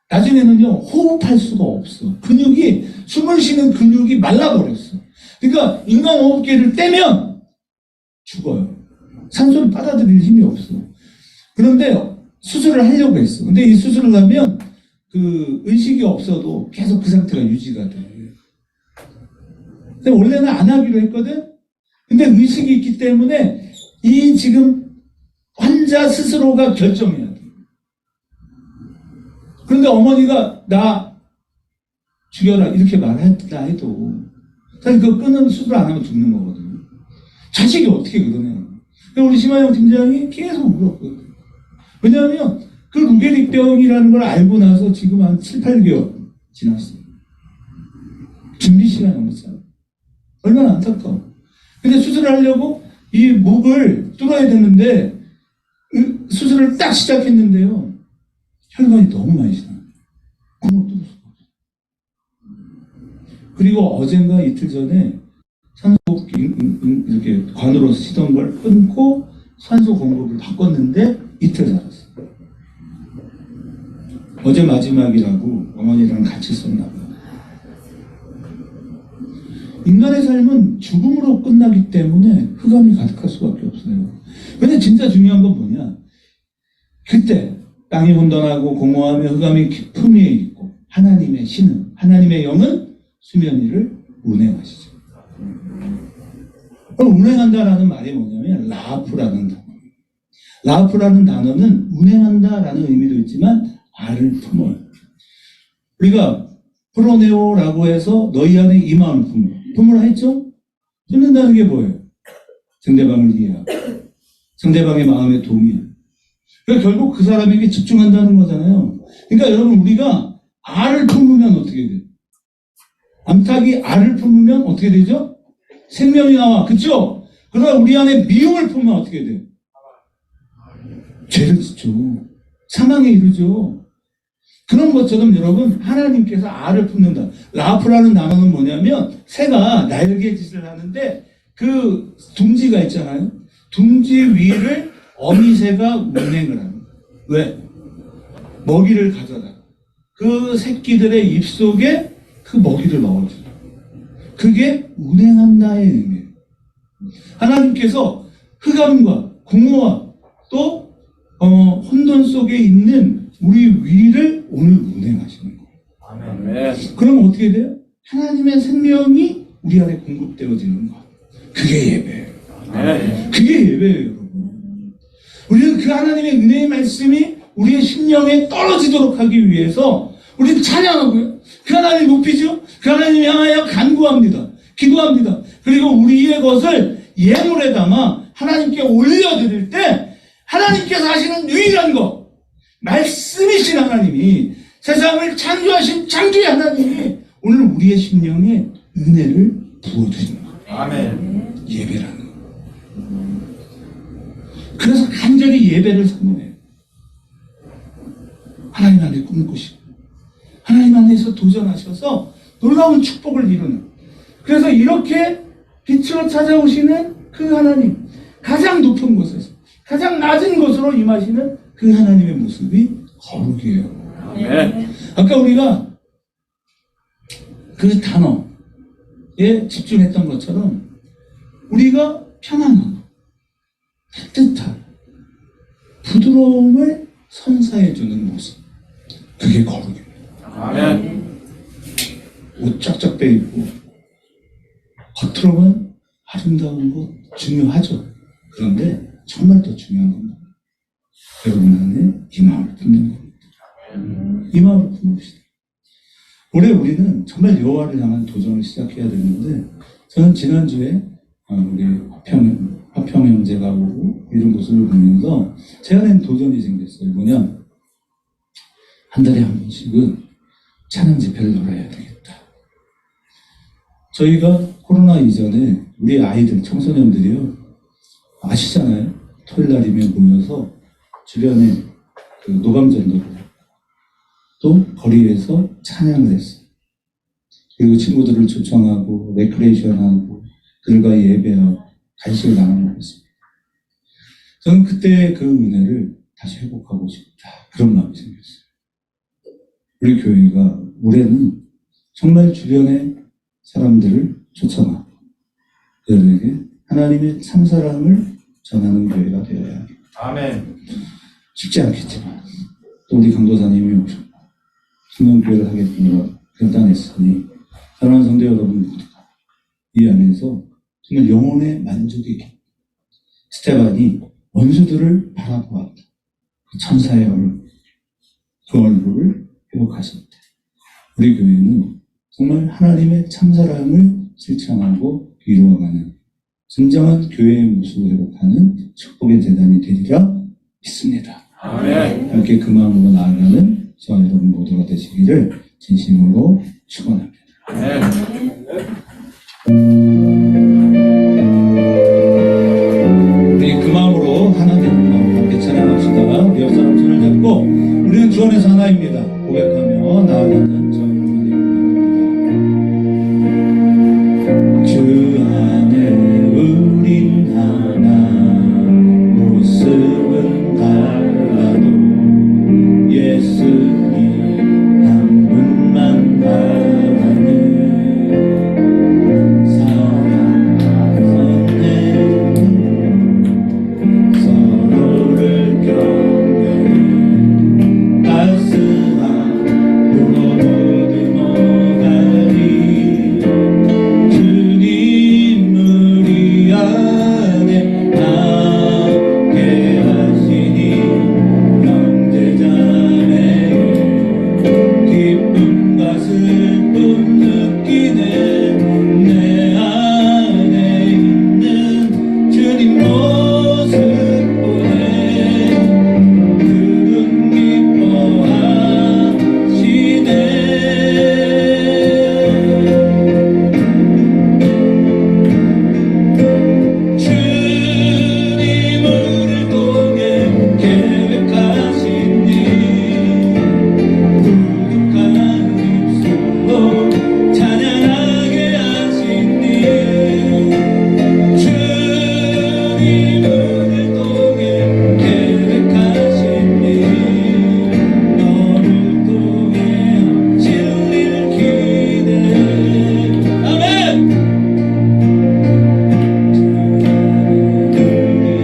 나중에는요 호흡할 수가 없어. 근육이 숨을 쉬는 근육이 말라버렸어. 그러니까 인공호흡기를 떼면 죽어요. 산소를 받아들일 힘이 없어. 그런데 수술을 하려고 했어. 근데 이 수술을 하면 그 의식이 없어도 계속 그 상태가 유지가 돼. 근데 원래는 안 하기로 했거든. 근데 의식이 있기 때문에 이 지금 환자 스스로가 결정해야 돼. 그런데 어머니가 나 죽여라 이렇게 말했다 해도 사실 그거 끊으면 수술 안 하면 죽는 거거든요. 자식이 어떻게 그러냐. 우리 심하영 팀장이 계속 울었거든. 왜냐하면 그 루게릭병이라는 걸 알고 나서 지금 한 7, 8개월 지났어요. 준비 시간이 넘었어요. 얼마나 안타까워. 근데 수술을 하려고 이 목을 뚫어야 되는데 수술을 딱 시작했는데요. 혈관이 너무 많이 지나요. 구멍을 뚫을 수가 없어요. 그리고 어젠가 이틀 전에 산소 이렇게 관으로 쓰던 걸 끊고 산소 공급을 바꿨는데 이틀 살았어요. 어제 마지막이라고 어머니랑 같이 썼나 봐요. 인간의 삶은 죽음으로 끝나기 때문에 흑암이 가득할 수밖에 없어요. 근데 진짜 중요한 건 뭐냐? 그때 땅이 혼돈하고 공허하며 흑암이 깊음 위에 있고 하나님의 신은, 하나님의 영은 수면 위를 운행하시죠. 그럼 운행한다라는 말이 뭐냐면 라프라는 단어. 라프라는 단어는 운행한다라는 의미도 있지만 알을 품어요. 우리가 프로네오라고 해서 너희 안에 이 마음을 품으라 했죠? 품는다는 게 뭐예요? 상대방을 이해하고 상대방의 마음에 동의해요. 그러니까 결국 그 사람에게 집중한다는 거잖아요. 그러니까 여러분 우리가 알을 품으면 어떻게 돼요? 암탉이 알을 품으면 어떻게 되죠? 생명이 나와. 그쵸? 그러나 우리 안에 미움을 품으면 어떻게 돼요? 죄를 짓죠. 사망에 이르죠. 그런 것처럼 여러분 하나님께서 알을 품는다. 라프라는 단어는 뭐냐면 새가 날개짓을 하는데 그 둥지가 있잖아요. 둥지 위를 어미새가 운행을 합니다. 왜? 먹이를 가져다. 그 새끼들의 입속에 그 먹이를 넣어줘요. 그게 운행한다의 의미예요. 하나님께서 흑암과 공허와 또 혼돈 속에 있는 우리 위를 오늘 운행하시는 거예요. 아멘. 그럼 어떻게 돼요? 하나님의 생명이 우리 안에 공급되어지는 것. 그게 예배예요. 그게 예배예요, 여러분. 우리는 그 하나님의 은혜의 말씀이 우리의 심령에 떨어지도록 하기 위해서 우리는 찬양하고요. 그 하나님 높이죠. 그 하나님 향하여 간구합니다. 기도합니다. 그리고 우리의 것을 예물에 담아 하나님께 올려드릴 때 하나님께서 하시는 유일한 것, 말씀이신 하나님이, 세상을 창조하신 창조의 하나님이 오늘 우리의 심령에 은혜를 부어주시는 거예요. 아멘. 예배라는 거예요. 그래서 간절히 예배를 선언해요. 하나님 안에 꿈을 꾸시고 하나님 안에서 도전하셔서 놀라운 축복을 이루는, 그래서 이렇게 빛으로 찾아오시는 그 하나님, 가장 높은 곳에서 가장 낮은 곳으로 임하시는 그 하나님의 모습이 거룩이에요. 아멘. 아까 우리가 그 단어에 집중했던 것처럼 우리가 편안함, 따뜻함, 부드러움을 선사해주는 모습, 그게 거룩입니다. 아멘. 옷 쫙쫙 빼입고 겉으로만 아름다운 것 중요하죠. 그런데 정말 더 중요한 건 여러분 안에 이 마음을 품는 겁니다. 이 마음을 품읍시다. 올해 우리는 정말 여호와를 향한 도전을 시작해야 되는데, 저는 지난주에 우리 화평 형제가 오고 이런 모습을 보면서 제 안에는 도전이 생겼어요. 뭐냐, 한 달에 한 번씩은 찬양 집회를 열어야 되겠다. 저희가 코로나 이전에 우리 아이들, 청소년들이요, 아시잖아요. 토요일 날이면 모여서 주변에 그 노방전도를 또 거리에서 찬양을 했어요. 그리고 친구들을 초청하고 레크레이션하고 그들과 예배하고 간식을 나눠 먹었습니다. 저는 그때 그 은혜를 다시 회복하고 싶다, 그런 마음이 생겼어요. 우리 교회가 올해는 정말 주변의 사람들을 초청하고 그들에게 하나님의 참사랑을 전하는 교회가 되어야 합니다. 아멘. 쉽지 않겠지만 또 우리 강도사님이 오셨고 중년교회를 하겠다고 결단했으니 사랑하는 성도 여러분 모두가 이 안에서 정말 영혼의 만족이, 스테반이 원수들을 바라보았다. 그 천사의 얼굴, 그 얼굴을 회복하셨다. 우리 교회는 정말 하나님의 참사랑을 실천하고 이루어가는 진정한 교회의 모습을 회복하는 축복의 재단이 되리라 믿습니다. 아멘. 함께 그 마음으로 나아가는 저와 여러분 모두가 되시기를 진심으로 축원합니다. 우리 그 마음으로 하나 되는 마음 함께 찬양합시다. 우리 옆 사람 손을 잡고 우리는 주 안에서 하나입니다 고백하며 나아가는 저와 여러분이 되기를 주 안에 우린 하나, 모습은 달라도 예수님 한 분만 바라는 사랑하는 서로를 격려해 따스한 불어 모두 모가리 주님 우리 안에 함께 하시니 형제자매 기쁨과 슬픔 느끼네 내 안에 있는 주님 모습 보네 그분 기뻐하시네 주님 우리를 통해 계획하신 일 부족한 입술로 찬양하게 하신 일 주님 우리를 통해 계획하신 일 너를 통해 하실 일 기대해 아멘. 우리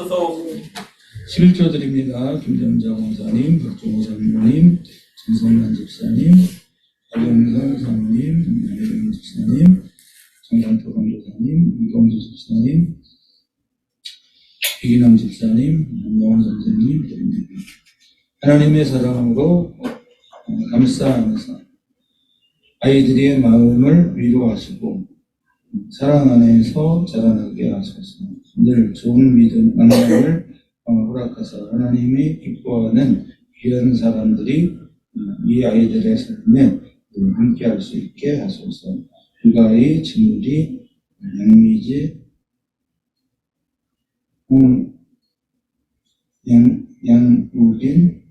주옵소서. 11조 드립니다. 김정자 원사님, 박종호 장로님, 전성만 집사님, 박영선 사모님, 남혜령 집사님, 정상표 강교사님, 이범주 집사님, 백인환 집사님, 안영원 선생님 드립니다. 하나님의 사랑으로 감싸안으사 아이들의 마음을 위로하시고 사랑 안에서 자라나게 하소서. 늘 좋은 믿음 만남을 허락하사 하나님이 기뻐하는 귀한 사람들이 이 아이들의 삶에 늘 함께할 수 있게 하소서. 육아의 진우리, 양미지, 양우빈,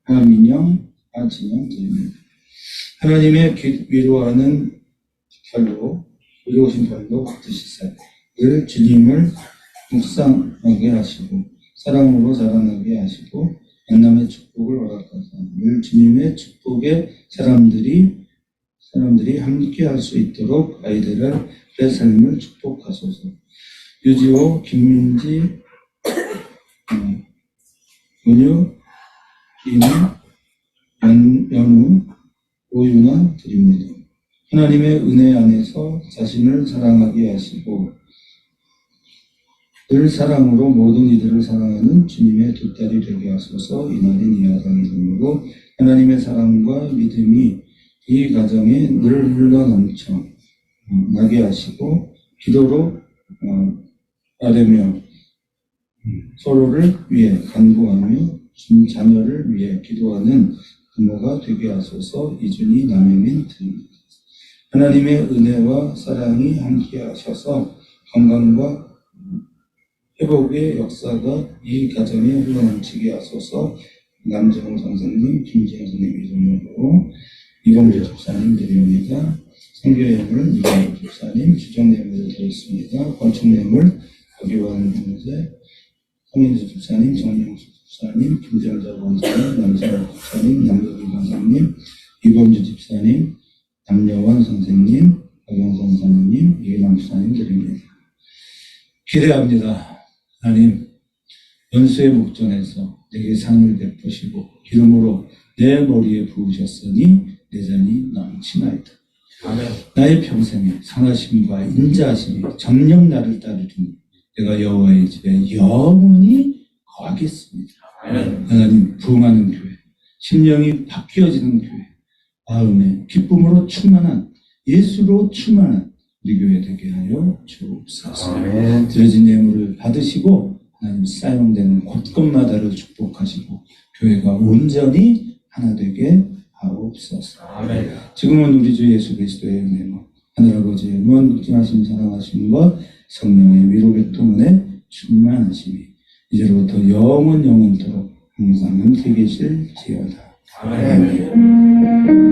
하민영, 하진영 드립니다. 하나님의 위로하는 별로, 의로우신 별로 받으시사 늘 주님을 묵상하게 하시고 사랑으로 자라나게 하시고 만남의 축복을 허락하사 늘 주님의 축복의 사람들이 함께 할 수 있도록 아이들의 삶을 축복하소서. 유지호, 김민지, 은유, 이누, 연우, 오윤아 드립니다. 하나님의 은혜 안에서 자신을 사랑하게 하시고 늘 사랑으로 모든 이들을 사랑하는 주님의 두 딸이 되게 하소서. 이날인 이하당 이름으로 하나님의 사랑과 믿음이 이 가정에 늘 흘러넘쳐 나게 하시고 기도로 아뢰며 서로를 위해 간구하며 자녀를 위해 기도하는 부모가 되게 하소서. 이준희 남영민 드립니다. 하나님의 은혜와 사랑이 함께 하셔서 건강과 회복의 역사가 이 가정에 흘러넘치게 하소서. 남정호 선생님, 김지영 선생님 이름으로 이범주 집사님 드립니다. 선교예물 이범주 집사님, 주정예물을 드렸습니다. 건축예물 박유환 형제, 성인수 집사님, 정영수 집사님, 김정자 권사님, 남성호 집사님, 남덕일 권사님, 이범주 집사님, 남여원 선생님, 박영선 선생님, 이기남 집사님 드립니다. 기대합니다. 하나님, 연수의 목전에서 내게 상을 베푸시고 기름으로 내 머리에 부으셨으니 내 잔이 넘치나이다. 아멘. 나의 평생에 선하심과 인자하심이 정녕 나를 따르리니 내가 여호와의 집에 영원히 거하겠습니다. 아멘. 하나님, 부흥하는 교회, 심령이 바뀌어지는 교회, 마음에 기쁨으로 충만한, 예수로 충만한 우리 교회 되게 하여 주옵소서. 드려진 예물을 받으시고 하나님 사용되는 곳곳마다를 축복하시고 교회가 온전히 하나 되게 하옵소서. 아멘. 지금은 우리 주 예수 그리스도의 은혜와 하늘아버지의 무한 극진하신 사랑하심과 성령의 위로 교통은혜 충만하심이 이제로부터 영원토록 항상 함께 계실지어다. 아멘.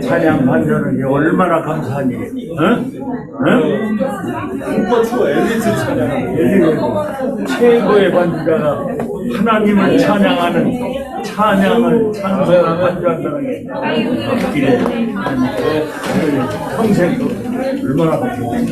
찬양 반전은 게 얼마나 감사하니? 최고의 반주자가 하나님을 찬양하는 찬양을 반주한다는 게 앞길에 평생 얼마나 감사해.